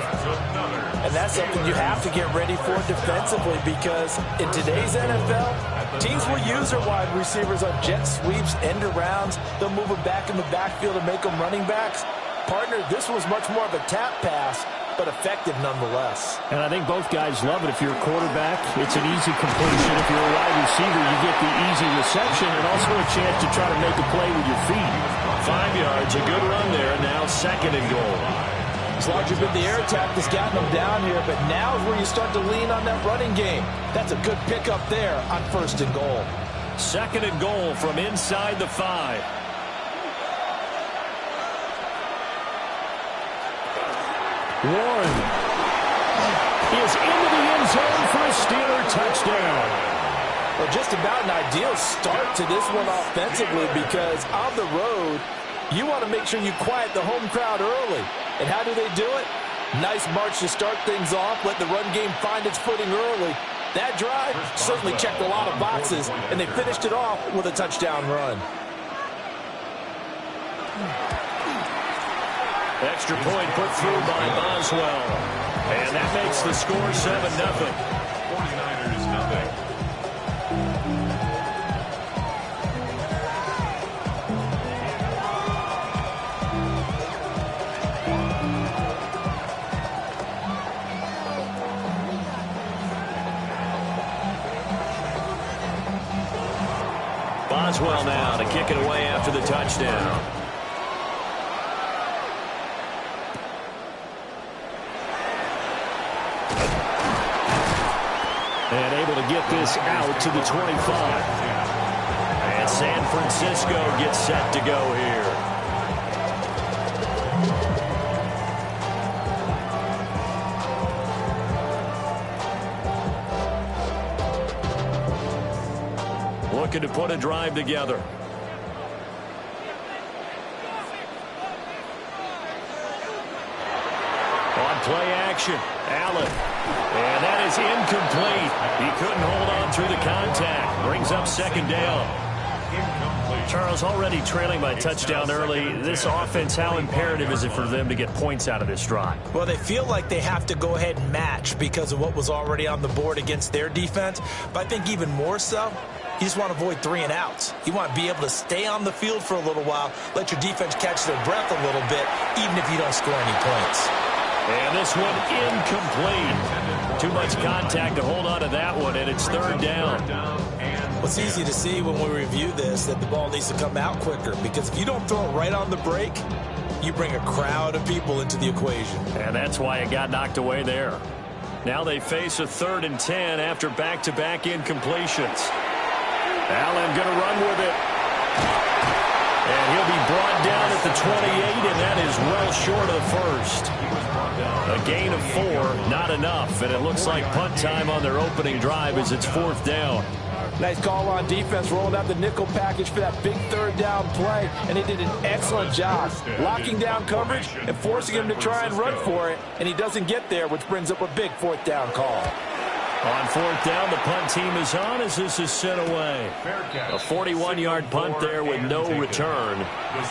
And that's something you have to get ready for defensively because in today's NFL, teams will use their wide receivers on jet sweeps, end arounds. They'll move them back in the backfield and make them running backs. Partner, this was much more of a tap pass, but effective nonetheless. And I think both guys love it. If you're a quarterback, it's an easy completion. If you're a wide receiver, you get the easy reception and also a chance to try to make a play with your feet. 5 yards, a good run there. Now 2nd and goal. It's largely been the air attack that's gotten them down here, but now is where you start to lean on that running game. That's a good pickup there on 1st and goal. 2nd and goal from inside the 5. Warren is into the end zone for a Steeler touchdown. Well, just about an ideal start to this one offensively because on the road, you want to make sure you quiet the home crowd early. And how do they do it? Nice march to start things off, let the run game find its footing early. That drive certainly checked a lot of boxes, and they finished it off with a touchdown run. Extra point put through by Boswell. And that makes the score 7-0. 49ers nothing. Boswell now to kick it away after the touchdown. And able to get this out to the 25. And San Francisco gets set to go here. Looking to put a drive together. On play action, Allen. And that is incomplete. He couldn't hold on through the contact. Brings up second down. Charles, already trailing by touchdown early. This offense, how imperative is it for them to get points out of this drive? Well, they feel like they have to go ahead and match because of what was already on the board against their defense. But I think even more so, you just want to avoid 3 and outs. You want to be able to stay on the field for a little while, let your defense catch their breath a little bit, even if you don't score any points. And this one incomplete. Too much contact to hold on to that one, and it's third down. Well, it's easy to see when we review this that the ball needs to come out quicker, because if you don't throw it right on the break, you bring a crowd of people into the equation. And that's why it got knocked away there. Now they face a 3rd and 10 after back-to-back incompletions. Allen going to run with it. And he'll be brought down at the 28, and that is well short of the first. A gain of 4, not enough, and it looks like punt time on their opening drive as it's 4th down. Nice call on defense, rolling out the nickel package for that big 3rd down play, and he did an excellent job locking down coverage and forcing him to try and run for it, and he doesn't get there, which brings up a big 4th down call. On 4th down, the punt team is on as this is sent away. A 41-yard punt there with no return.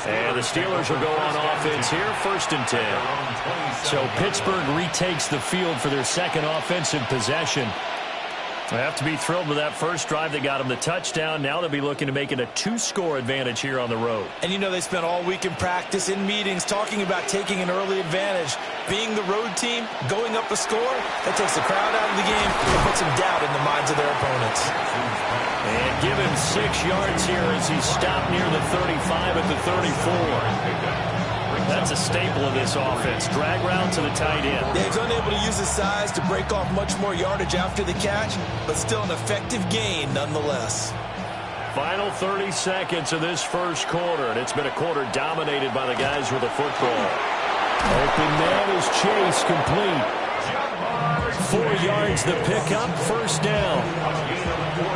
And the Steelers will go on offense here, 1st and 10. So Pittsburgh retakes the field for their second offensive possession. They have to be thrilled with that first drive that got them the touchdown. Now they'll be looking to make it a 2-score advantage here on the road. And you know they spent all week in practice, in meetings, talking about taking an early advantage. Being the road team, going up a score, that takes the crowd out of the game and puts some doubt in the minds of their opponents. And give him 6 yards here as he stopped near the 35 at the 34. That's a staple of this offense. Drag route to the tight end. Yeah, he's unable to use his size to break off much more yardage after the catch, but still an effective gain nonetheless. Final 30 seconds of this first quarter, and it's been a quarter dominated by the guys with the football. Open man is Chase, complete. 4 yards the pickup, 1st down.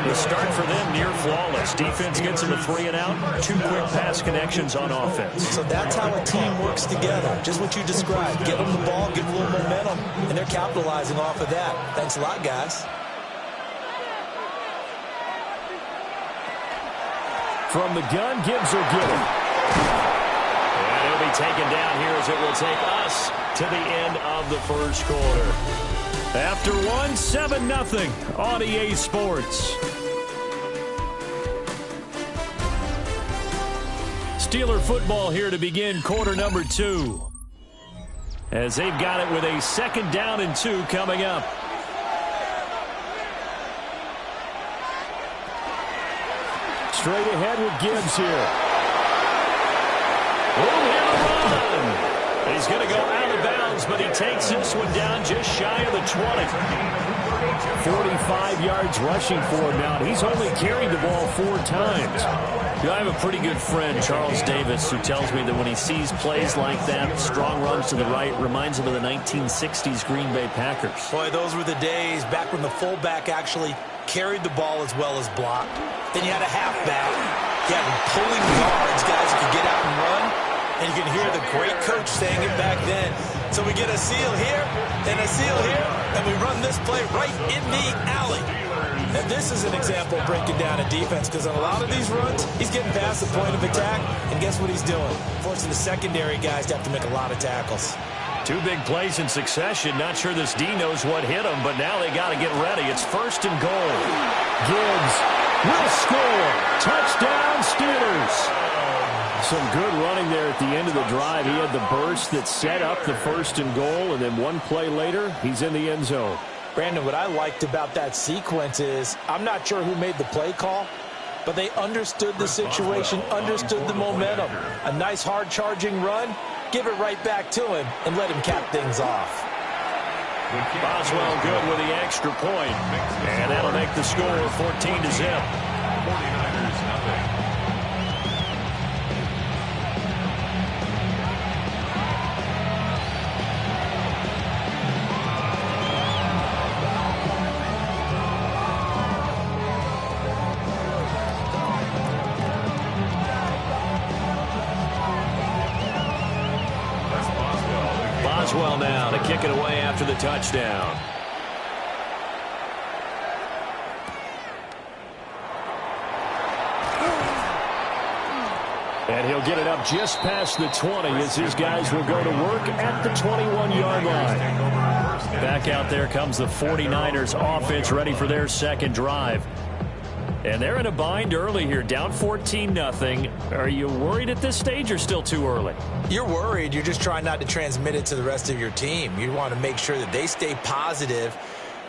The start for them near flawless. Defense gets them a 3 and out. 2 quick pass connections on offense. So that's how a team works together. Just what you described. Get them the ball, give them a little momentum, and they're capitalizing off of that. Thanks a lot, guys. From the gun, Gibbs will get it. And he'll be taken down here as it will take us to the end of the first quarter. After 1, 7-0 on EA Sports. Steeler football here to begin quarter number 2. As they've got it with a 2nd down and 2 coming up. Straight ahead with Gibbs here. Room here to run. He's going to go out of bounds, but he takes this one down just shy of the 20. 45 yards rushing for him now. He's only carried the ball 4 times. You know, I have a pretty good friend, Charles Davis, who tells me that when he sees plays like that, strong runs to the right, reminds him of the 1960s Green Bay Packers. Boy, those were the days back when the fullback actually carried the ball as well as blocked. Then you had a halfback. You had pulling guards, guys who could get out and run. And you can hear the great coach saying it back then. So we get a seal here, and a seal here, and we run this play right in the alley. And this is an example of breaking down a defense, because on a lot of these runs, he's getting past the point of attack, and guess what he's doing? Forcing the secondary guys to have to make a lot of tackles. Two big plays in succession. Not sure this D knows what hit him, but now they got to get ready. It's 1st and goal. Gibbs will score. Touchdown, Steelers. Some good running there at the end of the drive. He had the burst that set up the 1st and goal, and then one play later, he's in the end zone. Brandon, what I liked about that sequence is I'm not sure who made the play call, but they understood the situation, understood the momentum. A nice hard-charging run, give it right back to him, and let him cap things off. Boswell good with the extra point, and that'll make the score 14-0. 49ers nothing. Boswell now to kick it away after the touchdown. And he'll get it up just past the 20 as his guys will go to work at the 21-yard line. Back out there comes the 49ers offense ready for their second drive. And they're in a bind early here, down 14-0. Are you worried at this stage or still too early? You're worried. You're just trying not to transmit it to the rest of your team. You want to make sure that they stay positive.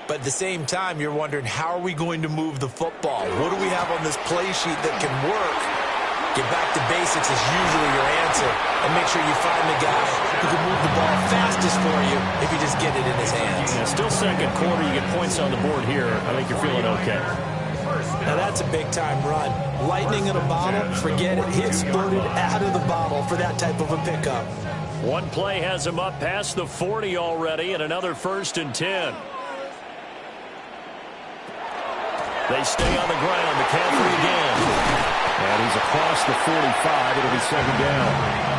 But at the same time, you're wondering, how are we going to move the football? What do we have on this play sheet that can work? Get back to basics is usually your answer. And make sure you find the guy who can move the ball fastest for you if you just get it in his hands. Yeah, still second quarter. You get points on the board here. I think you're feeling okay. Now that's a big-time run. Lightning in a bottle, forget it. He exploded out of the bottle for that type of a pickup. One play has him up past the 40 already, and another 1st and 10. They stay on the ground. McCaffrey again. And he's across the 45. It'll be 2nd down.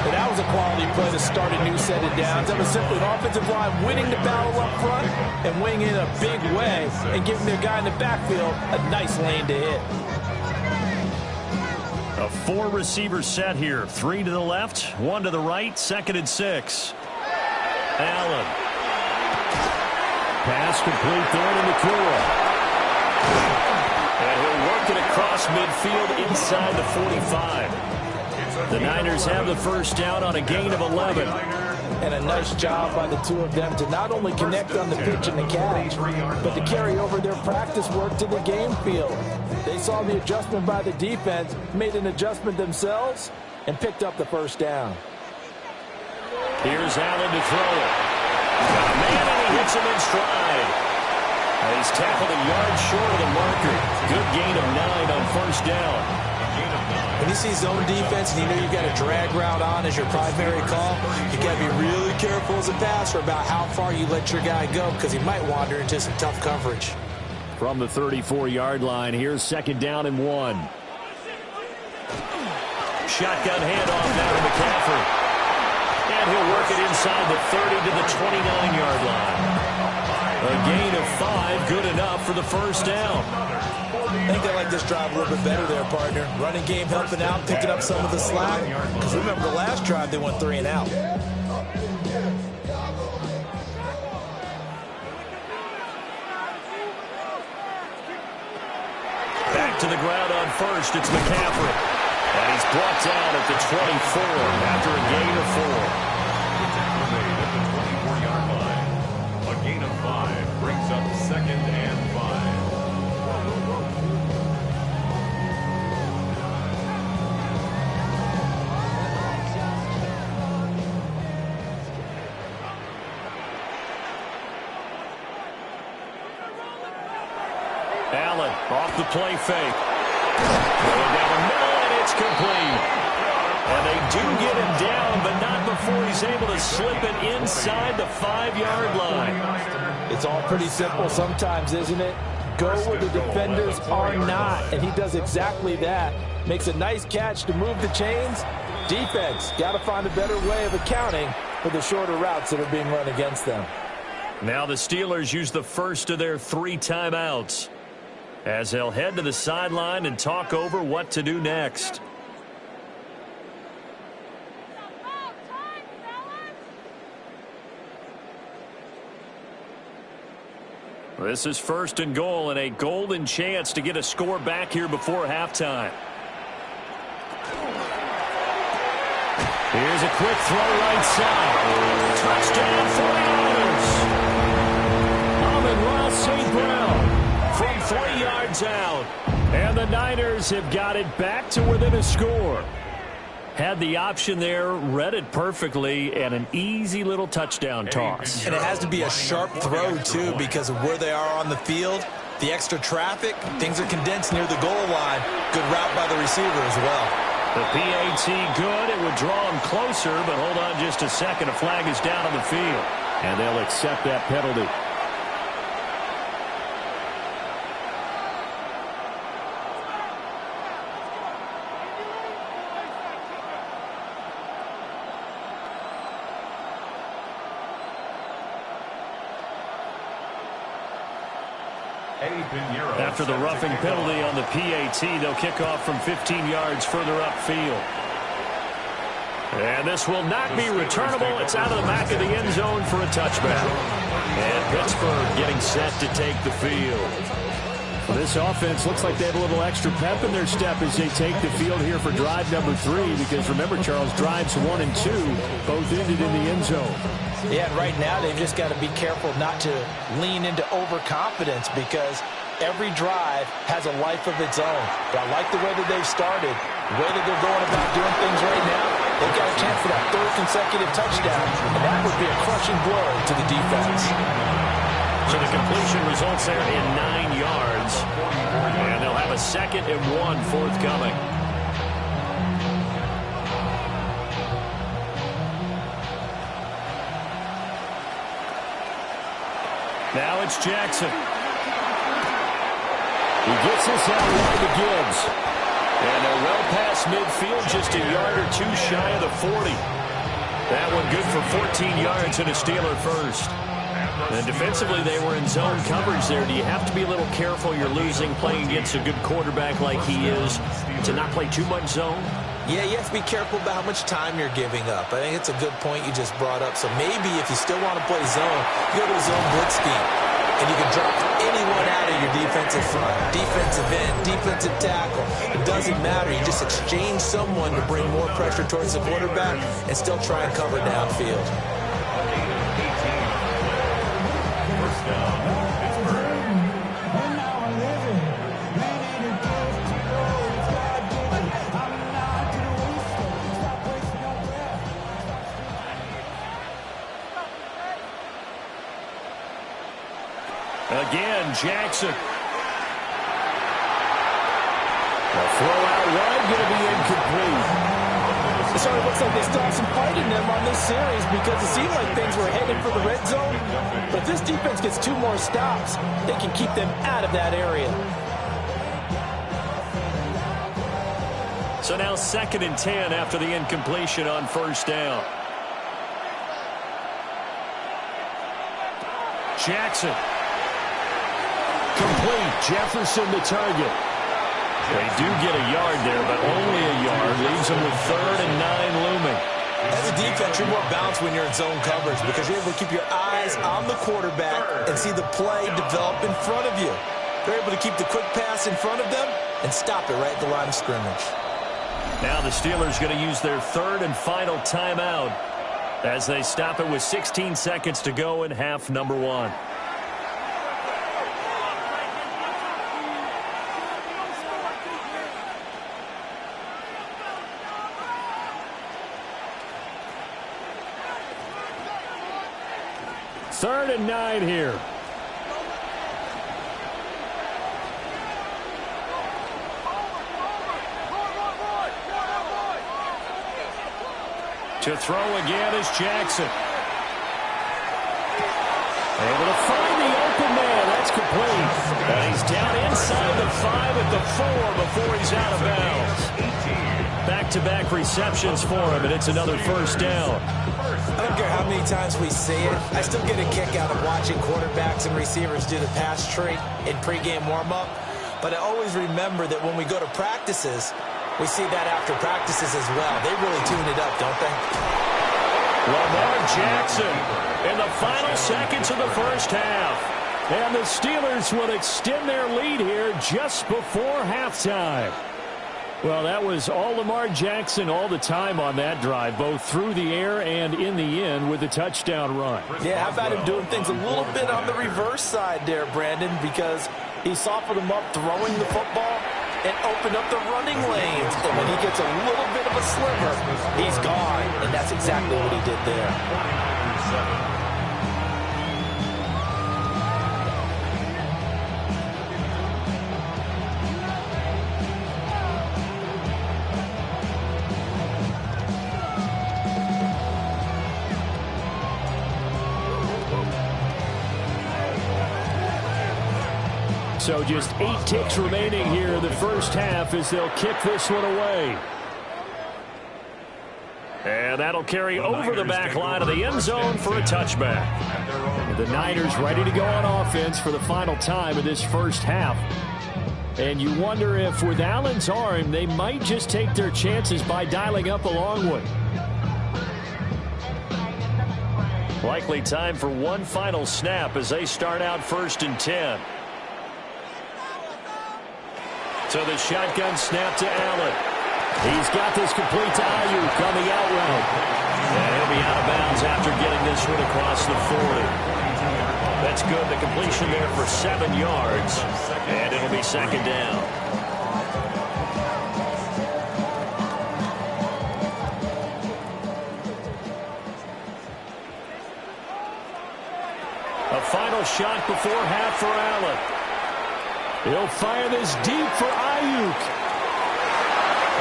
But that was a quality play to start a new set of downs. That was simply an offensive line winning the battle up front and winning in a big way and giving their guy in the backfield a nice lane to hit. A 4-receiver set here. 3 to the left, 1 to the right, 2nd and 6. Allen. Pass complete there to Nakua. And he'll work it across midfield inside the 45. The Niners have the 1st down on a gain of 11. And a nice job by the two of them to not only connect on the pitch and the catch, but to carry over their practice work to the game field. They saw the adjustment by the defense, made an adjustment themselves, and picked up the 1st down. Here's Allen to throw it. Got a man, and he hits him in stride. And he's tackled a yard short of the marker. Good gain of 9 on 1st down. When you see zone defense and you know you've got a drag route on as your primary call, you've got to be really careful as a passer about how far you let your guy go, because he might wander into some tough coverage. From the 34-yard line, here's 2nd down and 1. Shotgun handoff now to McCaffrey. And he'll work it inside the 30 to the 29-yard line. A gain of 5, good enough for the 1st down. I think they like this drive a little bit better there, partner. Running game helping out, picking up some of the slack. Because remember, the last drive they went 3 and out. Back to the ground on 1st, it's McCaffrey. And he's brought down at the 24 after a gain of 4. A gain of 5 brings up 2nd and 5. Allen off the play fake. Going down the middle, and it's complete. And they do get him down, but not before he's able to slip it inside the 5-yard line. It's all pretty simple sometimes, isn't it? Go where the defenders are not, and he does exactly that. Makes a nice catch to move the chains. Defense got to find a better way of accounting for the shorter routes that are being run against them. Now the Steelers use the first of their 3 timeouts as they'll head to the sideline and talk over what to do next. This is 1st and goal and a golden chance to get a score back here before halftime. Here's a quick throw right side. Touchdown 49ers. Amon-Ra St. Brown from 3 yards out. And the Niners have got it back to within a score. Had the option there, read it perfectly, and an easy little touchdown toss. And it has to be a sharp throw, too, because of where they are on the field. The extra traffic, things are condensed near the goal line. Good route by the receiver as well. The PAT good. It would draw him closer, but hold on just a second. A flag is down on the field. And they'll accept that penalty. After the roughing penalty on the PAT, they'll kick off from 15 yards further upfield. And this will not be returnable. It's out of the back of the end zone for a touchback. And Pittsburgh getting set to take the field. Well, this offense looks like they have a little extra pep in their step as they take the field here for drive number 3. Because remember, Charles, drives 1 and 2 both ended in the end zone. Yeah, and right now they've just got to be careful not to lean into overconfidence because every drive has a life of its own. But I like the way that they've started, the way that they're going about doing things right now. They've got a chance for that 3rd consecutive touchdown, and that would be a crushing blow to the defense. So the completion results there in 9 yards, and they'll have a 2nd and 1 forthcoming. Now it's Jackson. He gets this out wide to Gibbs. And they're well past midfield, just a yard or 2 shy of the 40. That one good for 14 yards and a Steeler first. And defensively, they were in zone coverage there. Do you have to be a little careful? You're losing playing against a good quarterback like he is to not play too much zone? Yeah, you have to be careful about how much time you're giving up. I think it's a good point you just brought up. So maybe if you still want to play zone, you go to a zone blitz scheme. And you can drop anyone out of your defensive front, defensive end, defensive tackle. It doesn't matter. You just exchange someone to bring more pressure towards the quarterback and still try and cover downfield. First down, Pittsburgh. Again, Jackson. The throw out wide going to be incomplete. So it looks like they still have some fight in them on this series because it seemed like things were headed for the red zone. But if this defense gets 2 more stops, they can keep them out of that area. So now 2nd and 10 after the incompletion on 1st down. Jackson. Complete. Jefferson the target. They do get a yard there, but only a yard. Leaves them with 3rd and 9 looming. As a defense, you're more balanced when you're in zone coverage because you're able to keep your eyes on the quarterback and see the play develop in front of you. They're able to keep the quick pass in front of them and stop it right at the line of scrimmage. Now the Steelers going to use their 3rd and final timeout as they stop it with 16 seconds to go in half number 1. Third and 9 here. To throw again is Jackson. Able to find the open man. That's complete. And he's down inside the 5 at the 4 before he's out of bounds. back-to-back receptions for him, and it's another first down. I don't care how many times we see it. I still get a kick out of watching quarterbacks and receivers do the pass tree in pregame warm-up. But I always remember that when we go to practices, we see that after practices as well. They really tune it up, don't they? Lamar Jackson in the final seconds of the first half. And the Steelers will extend their lead here just before halftime. Well, that was all Lamar Jackson all the time on that drive, both through the air and in the end with a touchdown run. Yeah, how about him doing things a little bit on the reverse side there, Brandon, because he softened him up throwing the football and opened up the running lanes. And when he gets a little bit of a sliver, he's gone. And that's exactly what he did there. So just 8 ticks remaining here in the first half as they'll kick this one away. And that'll carry over the back line of the end zone for a touchback. The Niners ready to go on offense for the final time of this first half. And you wonder if with Allen's arm, they might just take their chances by dialing up a long one. Likely time for one final snap as they start out 1st and 10. So the shotgun snap to Allen. He's got this complete to Ayuk on the out route. And he'll be out of bounds after getting this one across the 40. That's good. The completion there for 7 yards. And it'll be 2nd down. A final shot before half for Allen. He'll fire this deep for Ayuk.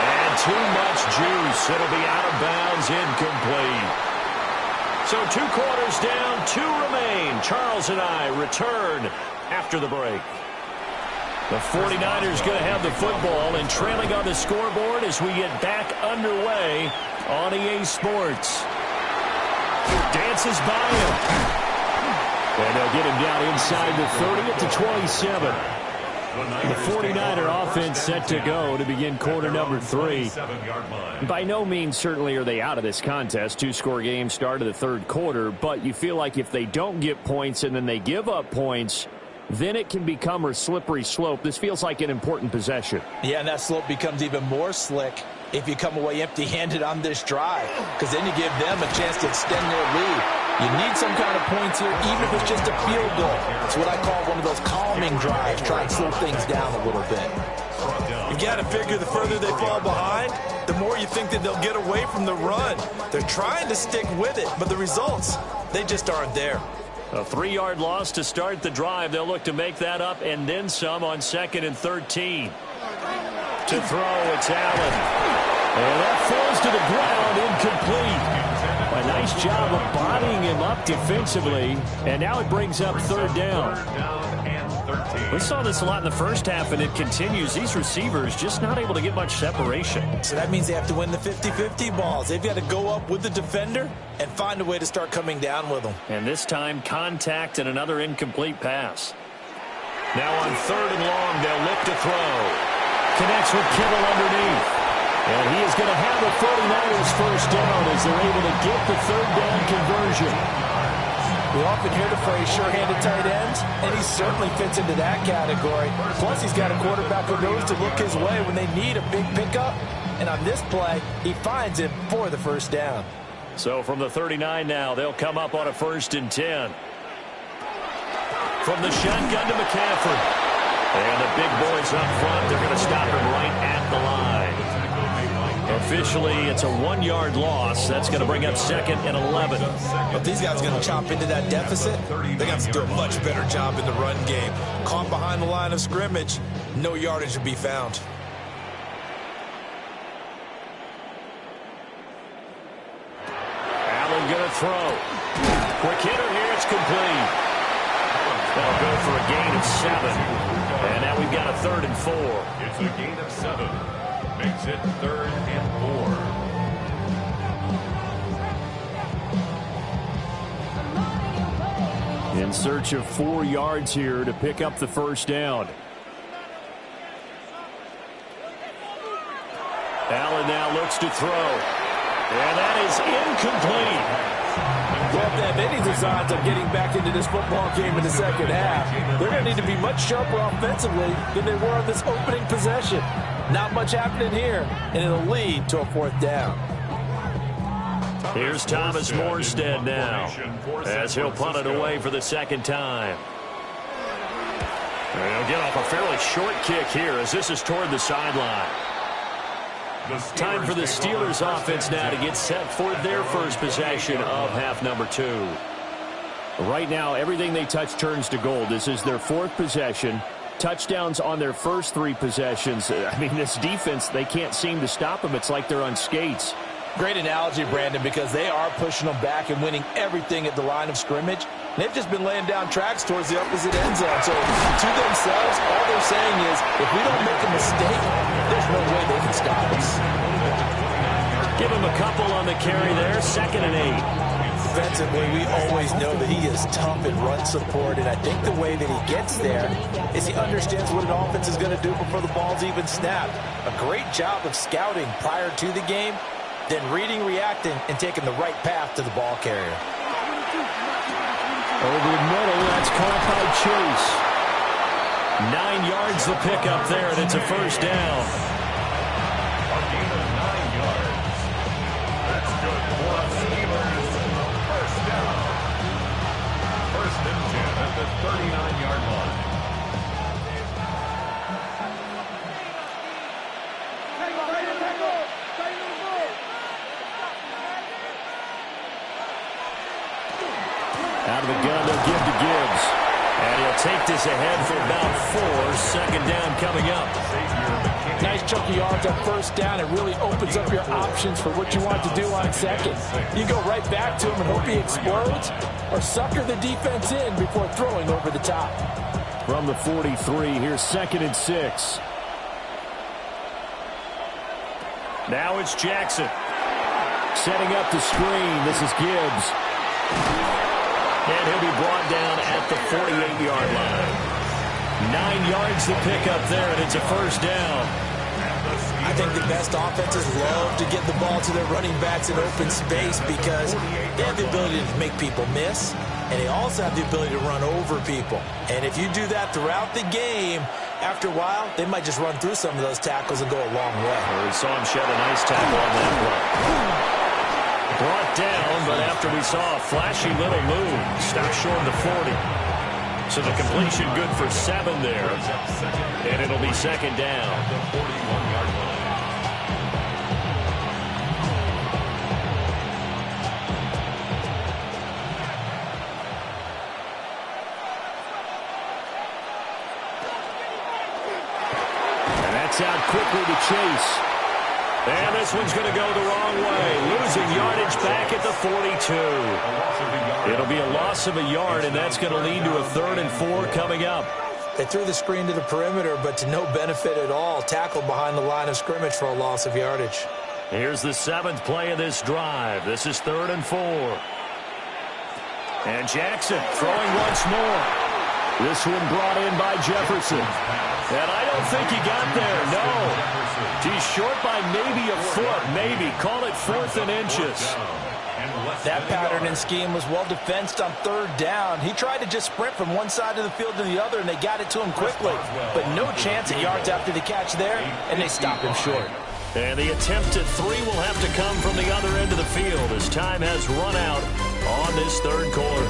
And too much juice. It'll be out of bounds, incomplete. So 2 quarters down, 2 remain. Charles and I return after the break. The 49ers going to have the football and trailing on the scoreboard as we get back underway on EA Sports. Dances by him. And they'll get him down inside the 30 at the 27. The 49er offense set to go to begin quarter number 3. By no means certainly are they out of this contest. 2-score game start of the 3rd quarter, but you feel like if they don't get points and then they give up points, then it can become a slippery slope. This feels like an important possession. Yeah, and that slope becomes even more slick if you come away empty-handed on this drive, because then you give them a chance to extend their lead. You need some kind of points here, even if it's just a field goal. It's what I call one of those calming drives, try and slow things down a little bit. You got to figure the further they fall behind, the more you think that they'll get away from the run. They're trying to stick with it, but the results, they just aren't there. A 3-yard loss to start the drive. They'll look to make that up and then some on 2nd and 13. To throw, it's Allen. And that falls to the ground, incomplete. A nice job of bodying him up defensively. And now it brings up 3rd down. We saw this a lot in the first half, and it continues. These receivers just not able to get much separation. So that means they have to win the 50-50 balls. They've got to go up with the defender and find a way to start coming down with them. And this time, contact and another incomplete pass. Now on 3rd and long, they'll look to throw. Connects with Kittle underneath. And he is going to have the 49ers first down as they're able to get the 3rd down conversion. We often hear the phrase sure-handed tight ends, and he certainly fits into that category. Plus, he's got a quarterback who knows to look his way when they need a big pickup. And on this play, he finds it for the first down. So from the 39 now, they'll come up on a 1st and 10. From the shotgun to McCaffrey. And the big boys up front, they're going to stop him right at the line. Officially, it's a 1-yard loss. That's going to bring up 2nd and 11. But these guys are going to chop into that deficit. They got to do a much better job in the run game. Caught behind the line of scrimmage, no yardage to be found. Allen going to throw. Quick hitter here, it's complete. They'll go for a gain of 7. And now we've got a 3rd and 4. It's a gain of 7. makes it 3rd and 4. In search of 4 yards here to pick up the first down. Allen now looks to throw. And that is incomplete. Well, if they have any designs of getting back into this football game in the second half, they're going to need to be much sharper offensively than they were on this opening possession. Not much happening here, and it'll lead to a 4th down. Here's Thomas Morstead now, as he'll punt it away for the second time. And he'll get off a fairly short kick here as this is toward the sideline. Time for the Steelers offense now to get set for their first possession of half number 2. Right now, everything they touch turns to gold. This is their 4th possession. Touchdowns on their first 3 possessions. I mean, this defense, they can't seem to stop them. It's like they're on skates. Great analogy, Brandon, because they are pushing them back and winning everything at the line of scrimmage. They've just been laying down tracks towards the opposite end zone. So to themselves, all they're saying is, if we don't make a mistake, there's no way they can stop us. Give him a couple on the carry there, 2nd and 8. Defensively, we always know that he is tough in run support, and I think the way that he gets there is he understands what an offense is going to do before the ball's even snapped. A great job of scouting prior to the game, then reading, reacting, and taking the right path to the ball carrier. Over the middle, that's caught by Chase. 9 yards the pickup there, and it's a first down. A gain of 9 yards. That's good for the Steelers. First down. 1st and 10 at the 39-yard line. Out of the gun, they'll give to Gibbs. And he'll take this ahead for about 4. 2nd down coming up. Nice chunky yards on 1st down. It really opens up your options for what you want to do on 2nd. You go right back to him and hope he explodes, or sucker the defense in before throwing over the top. From the 43, here's 2nd and 6. Now it's Jackson. Setting up the screen. This is Gibbs. And he'll be brought down at the 48-yard line. 9 yards to pick up there, and it's a first down. I think the best offenses love to get the ball to their running backs in open space because they have the ability to make people miss, and they also have the ability to run over people. And if you do that throughout the game, after a while, they might just run through some of those tackles and go a long way. Well, we saw him shed a nice tackle on that play. Brought down, but after we saw a flashy little move, stopped short of the 40. So the completion good for 7 there, and it'll be 2nd down. The 41-yard line. And that's out quickly to Chase. And this one's going to go the wrong way. Losing yardage back at the 42. It'll be a loss of a yard, and that's going to lead to a 3rd and 4 coming up. They threw the screen to the perimeter, but to no benefit at all. Tackled behind the line of scrimmage for a loss of yardage. Here's the 7th play of this drive. This is 3rd and 4. And Jackson throwing once more. This one brought in by Jefferson. And I don't think he got there, no. He's short by maybe a foot, maybe. Call it 4th and inches. That pattern and scheme was well defensed on 3rd down. He tried to just sprint from one side of the field to the other, and they got it to him quickly. But no chance at yards after the catch there, and they stopped him short. And the attempt at 3 will have to come from the other end of the field as time has run out on this 3rd quarter.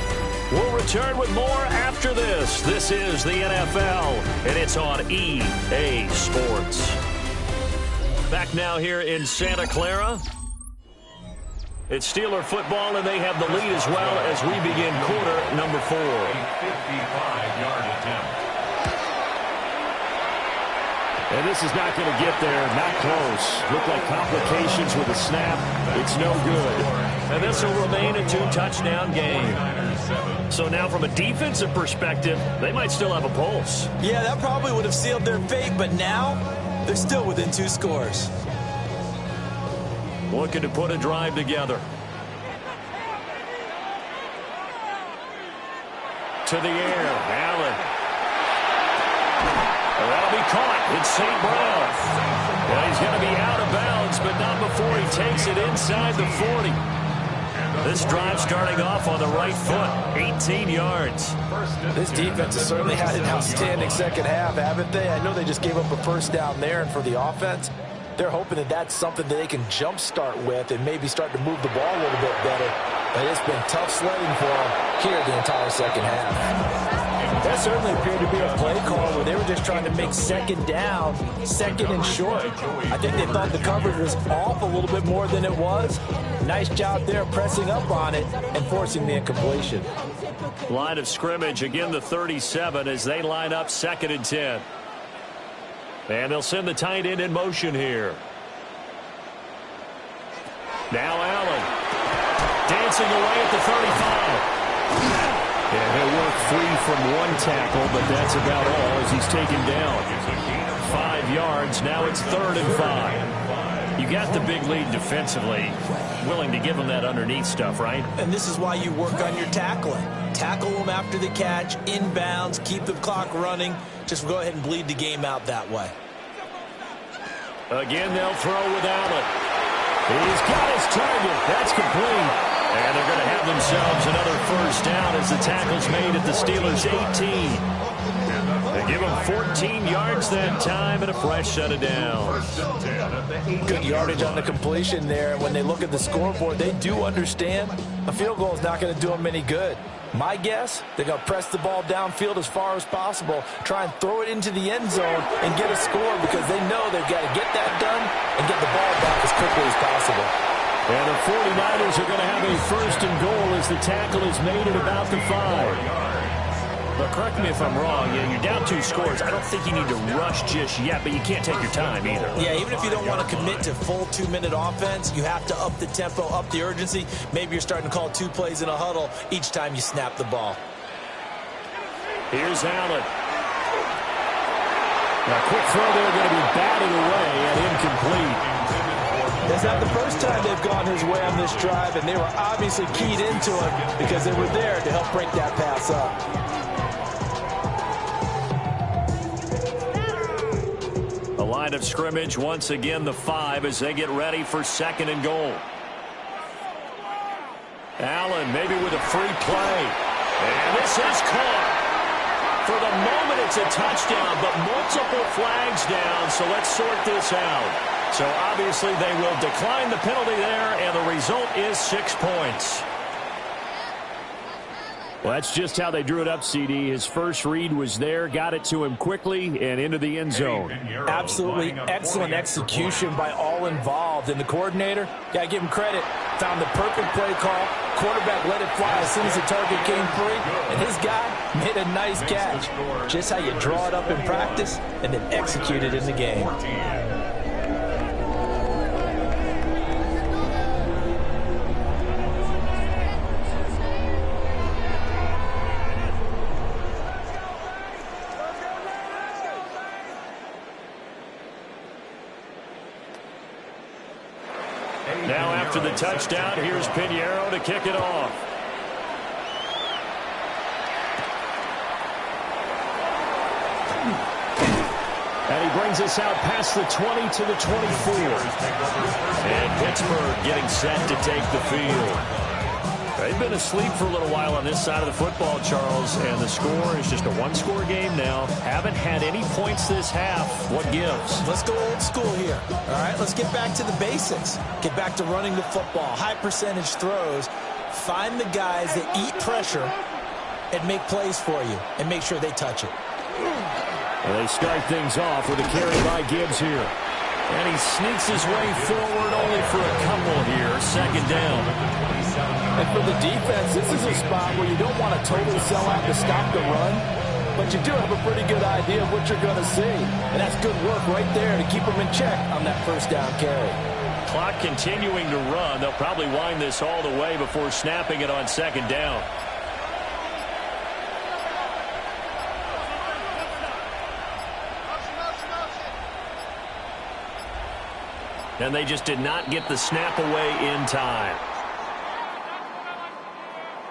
We'll return with more after this. This is the NFL, and it's on EA Sports. Back now here in Santa Clara. It's Steeler football, and they have the lead as well as we begin quarter number 4. A 55-yard attempt. And this is not going to get there. Not close. Look like complications with the snap. It's no good. And this will remain a 2-touchdown game. So now from a defensive perspective, they might still have a pulse. Yeah, that probably would have sealed their fate, but now They're still within 2 scores. Looking to put a drive together. To the air, Allen. That'll be caught. It's St. Brown. Well, he's going to be out of bounds, but not before he takes it inside the 40. This drive starting off on the right foot, 18 yards. This defense has certainly had an outstanding second half, haven't they? I know they just gave up a first down there, and for the offense, they're hoping that that's something that they can jumpstart with and maybe start to move the ball a little bit better. But it's been tough sledding for them here the entire second half. That certainly appeared to be a play call where they were just trying to make second down, second and short. I think they thought the coverage was off a little bit more than it was. Nice job there pressing up on it and forcing the incompletion. Line of scrimmage, again the 37 as they line up 2nd and 10. And they'll send the tight end in motion here. Now Allen. Dancing away at the 35. Yeah, he'll work free from one tackle, but that's about all as he's taken down. 5 yards. Now it's 3rd and 5. You got the big lead defensively. Willing to give them that underneath stuff, right? And this is why you work on your tackling. Tackle them after the catch, inbounds, keep the clock running. Just go ahead and bleed the game out that way. Again, they'll throw with Allen. He's got his target. That's complete. And they're going to have themselves another first down as the tackle's made at the Steelers' 18. They give them 14 yards that time and a fresh set of downs. Good yardage on the completion there. When they look at the scoreboard, they do understand a field goal is not going to do them any good. My guess, they're going to press the ball downfield as far as possible, try and throw it into the end zone and get a score because they know they've got to get that done and get the ball back as quickly as possible. And the 49ers are going to have a 1st and goal as the tackle is made at about the 5. But correct me if I'm wrong, you're down 2 scores. I don't think you need to rush just yet, but you can't take your time either. Yeah, even if you don't want to commit to full 2-minute offense, you have to up the tempo, up the urgency. Maybe you're starting to call 2 plays in a huddle each time you snap the ball. Here's Allen. A quick throw there going to be batted away and incomplete. It's not the first time they've gone his way on this drive, and they were obviously keyed into it because they were there to help break that pass up. A line of scrimmage, once again the 5 as they get ready for 2nd and goal. Allen maybe with a free play. And this is caught. For the moment, it's a touchdown, but multiple flags down, so let's sort this out. So obviously they will decline the penalty there, and the result is 6 points. Well, that's just how they drew it up, CD. His first read was there, got it to him quickly, and into the end zone. Absolutely excellent execution by all involved. And the coordinator, got to give him credit, found the perfect play call. Quarterback let it fly as soon as the target came free, and his guy made a nice catch. Just how you draw it up in practice and then execute it in the game. Now after the touchdown, here's Pinheiro to kick it off. And he brings us out past the 20 to the 24. And Pittsburgh getting set to take the field. They've been asleep for a little while on this side of the football, Charles, and the score is just a 1-score game now. Haven't had any points this half. What gives? Let's go old school here. All right, let's get back to the basics. Get back to running the football, high percentage throws. Find the guys that eat pressure and make plays for you and make sure they touch it. Well, they start things off with a carry by Gibbs here. And he sneaks his way forward only for a couple here. 2nd down. And for the defense, this is a spot where you don't want to totally sell out to stop the run, but you do have a pretty good idea of what you're going to see. And that's good work right there to keep them in check on that 1st down carry. Clock continuing to run. They'll probably wind this all the way before snapping it on 2nd down. and they just did not get the snap away in time.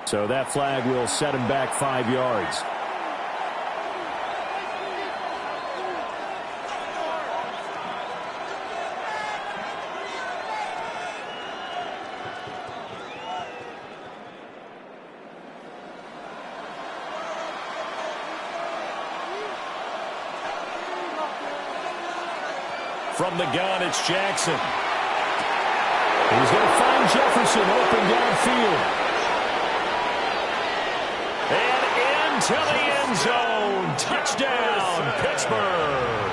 So that flag will set him back 5 yards. From the gun, it's Jackson. He's going to find Jefferson open downfield. And into the end zone. Touchdown, Pittsburgh.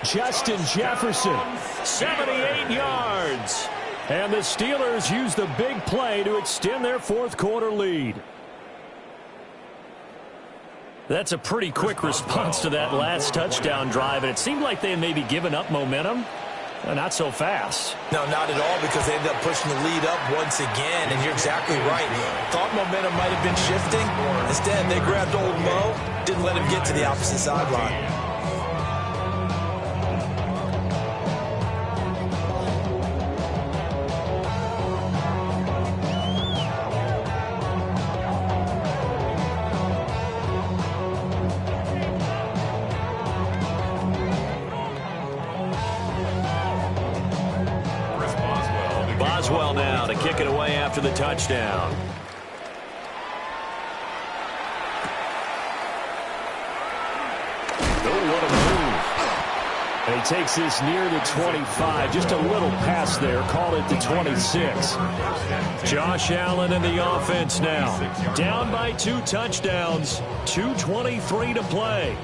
Justin Jefferson, 78 yards. And the Steelers use the big play to extend their fourth quarter lead. That's a pretty quick response to that last touchdown drive, and it seemed like they had maybe given up momentum. Not so fast. No, not at all, because they ended up pushing the lead up once again, and you're exactly right. Thought momentum might have been shifting. Instead, they grabbed old Mo, didn't let him get to the opposite sideline. Boswell now to kick it away after the touchdown. Oh, what a move. And he takes this near the 25. Just a little pass there. Call it the 26. Josh Allen in the offense now. Down by 2 touchdowns. 2:23 to play.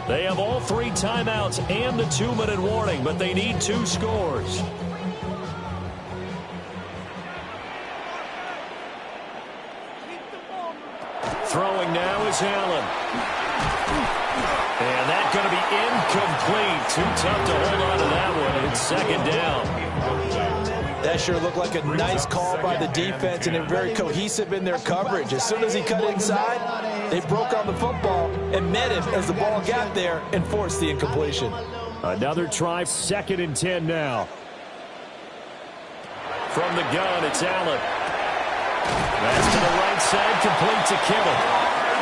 They have all 3 timeouts and the 2-minute warning, but they need 2 scores. Throwing now is Allen. And that's going to be incomplete. Too tough to hold on to that one. It's second down. That sure looked like a nice call by the defense, and they're very cohesive in their coverage. As soon as he cut inside, they broke on the football and met him as the ball got there and forced the incompletion. Another try, 2nd and 10 now. From the gun, it's Allen. That's to the right side, complete to Kittle.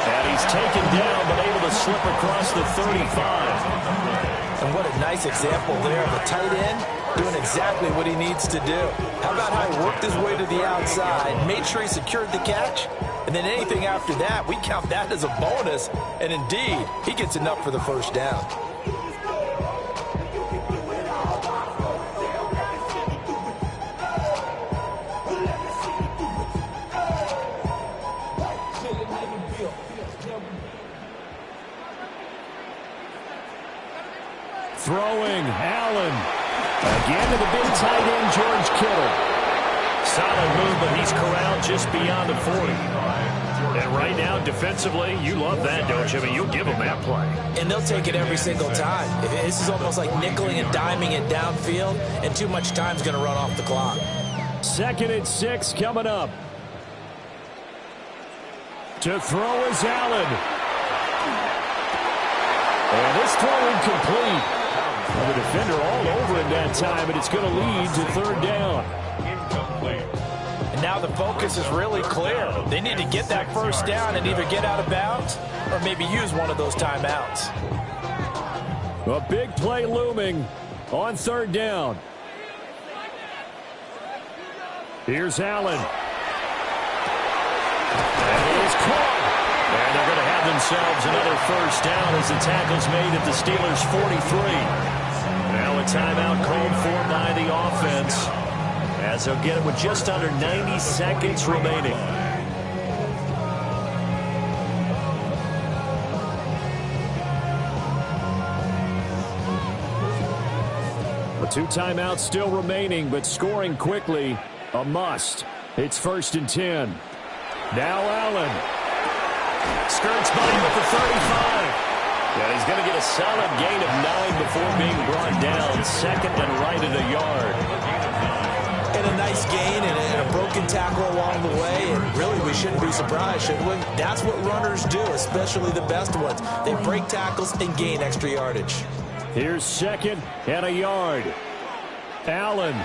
And he's taken down, but able to slip across the 35. And what a nice example there of a tight end doing exactly what he needs to do. How about how he worked his way to the outside, made sure he secured the catch, and then anything after that, we count that as a bonus. And indeed, he gets enough for the first down. Throwing, Allen. Again to the big tight end, George Kittle. Solid move, but he's corralled just beyond the 40. And right now, defensively, you love that, don't you? I mean, you'll give them that play. And they'll take it every single time. This is almost like nickeling and diming it downfield, and too much time's going to run off the clock. 2nd and 6 coming up. To throw is Allen. And this throw incomplete. Well, the defender all over him that time, and it's going to lead to 3rd down. And now the focus is really clear. They need to get that first down and either get out of bounds or maybe use one of those timeouts. A big play looming on 3rd down. Here's Allen. And it is caught. And they're going to have themselves another first down as the tackle's made at the Steelers' 43. Now a timeout called for by the offense, as they'll get it with just under 90 seconds remaining. The 2 timeouts still remaining, but scoring quickly, a must. It's 1st and 10. Now Allen. Skirts by him at the 35. And he's going to get a solid gain of 9 before being brought down. 2nd and right at a yard. And a nice gain and a broken tackle along the way. And really, we shouldn't be surprised, should we? That's what runners do, especially the best ones. They break tackles and gain extra yardage. Here's 2nd and a yard. Allen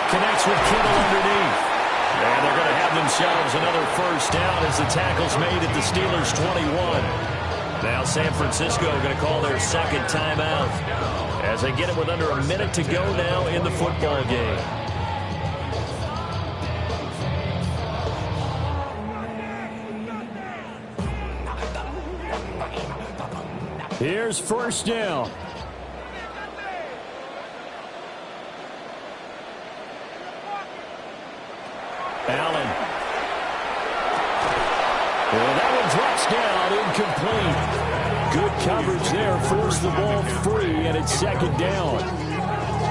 connects with Kittle underneath. And they're going to have themselves another first down as the tackle's made at the Steelers' 21. Now San Francisco going to call their second timeout as they get it with under a minute to go now in the football game. Here's first down. Allen. Well, that one drops down, incomplete. Good coverage there, forced the ball free, and it's second down.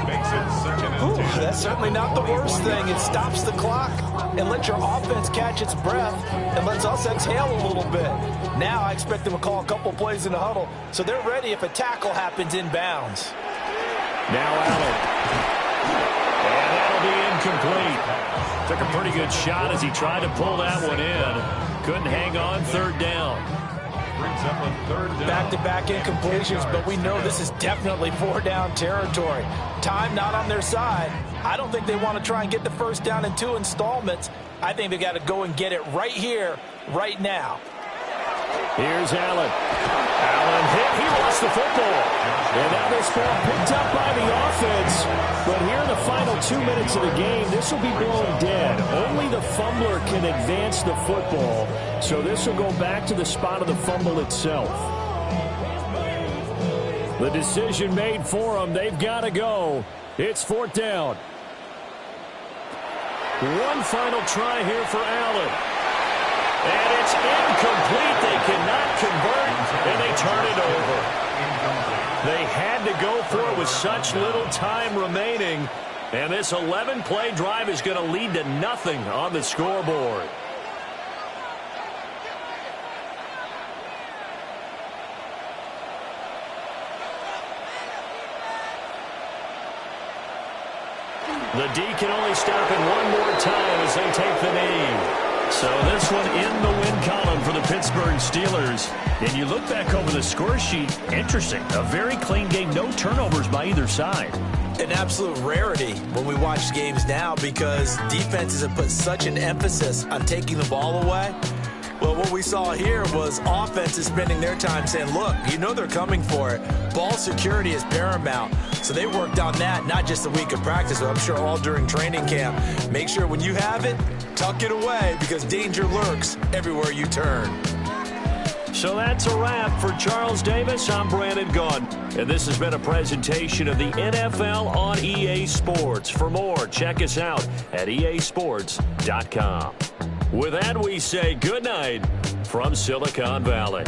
Makes it second and 10. That's certainly not the worst thing. It stops the clock and lets your offense catch its breath and lets us exhale a little bit. Now I expect them to call a couple plays in the huddle, so they're ready if a tackle happens inbounds. Now Allen. And that'll be incomplete. Took a pretty good shot as he tried to pull that one in. Couldn't hang on, third down. Brings up a third down. Back-to-back incompletions, but we know this is definitely four-down territory. Time not on their side. I don't think they want to try and get the first down in 2 installments. I think they got to go and get it right here, right now. Here's Allen. Allen hit. He lost the football. And now this ball picked up by the offense. But here in the final 2 minutes of the game, this will be blown dead. Only the fumbler can advance the football. So this will go back to the spot of the fumble itself. The decision made for them. They've got to go. It's fourth down. One final try here for Allen. And it's incomplete. They cannot convert, and they turn it over. They had to go for it with such little time remaining. And this 11-play drive is going to lead to nothing on the scoreboard. The D can only stop it one more time as they take the knee. So this one in the win column for the Pittsburgh Steelers. And you look back over the score sheet, interesting. A very clean game, no turnovers by either side. An absolute rarity when we watch games now because defenses have put such an emphasis on taking the ball away. Well, what we saw here was offenses spending their time saying, look, you know they're coming for it. Ball security is paramount. So they worked on that, not just a week of practice, but I'm sure all during training camp. Make sure when you have it, tuck it away because danger lurks everywhere you turn. So that's a wrap for Charles Davis. I'm Brandon Gaudin. And this has been a presentation of the NFL on EA Sports. For more, check us out at easports.com. With that, we say good night from Silicon Valley.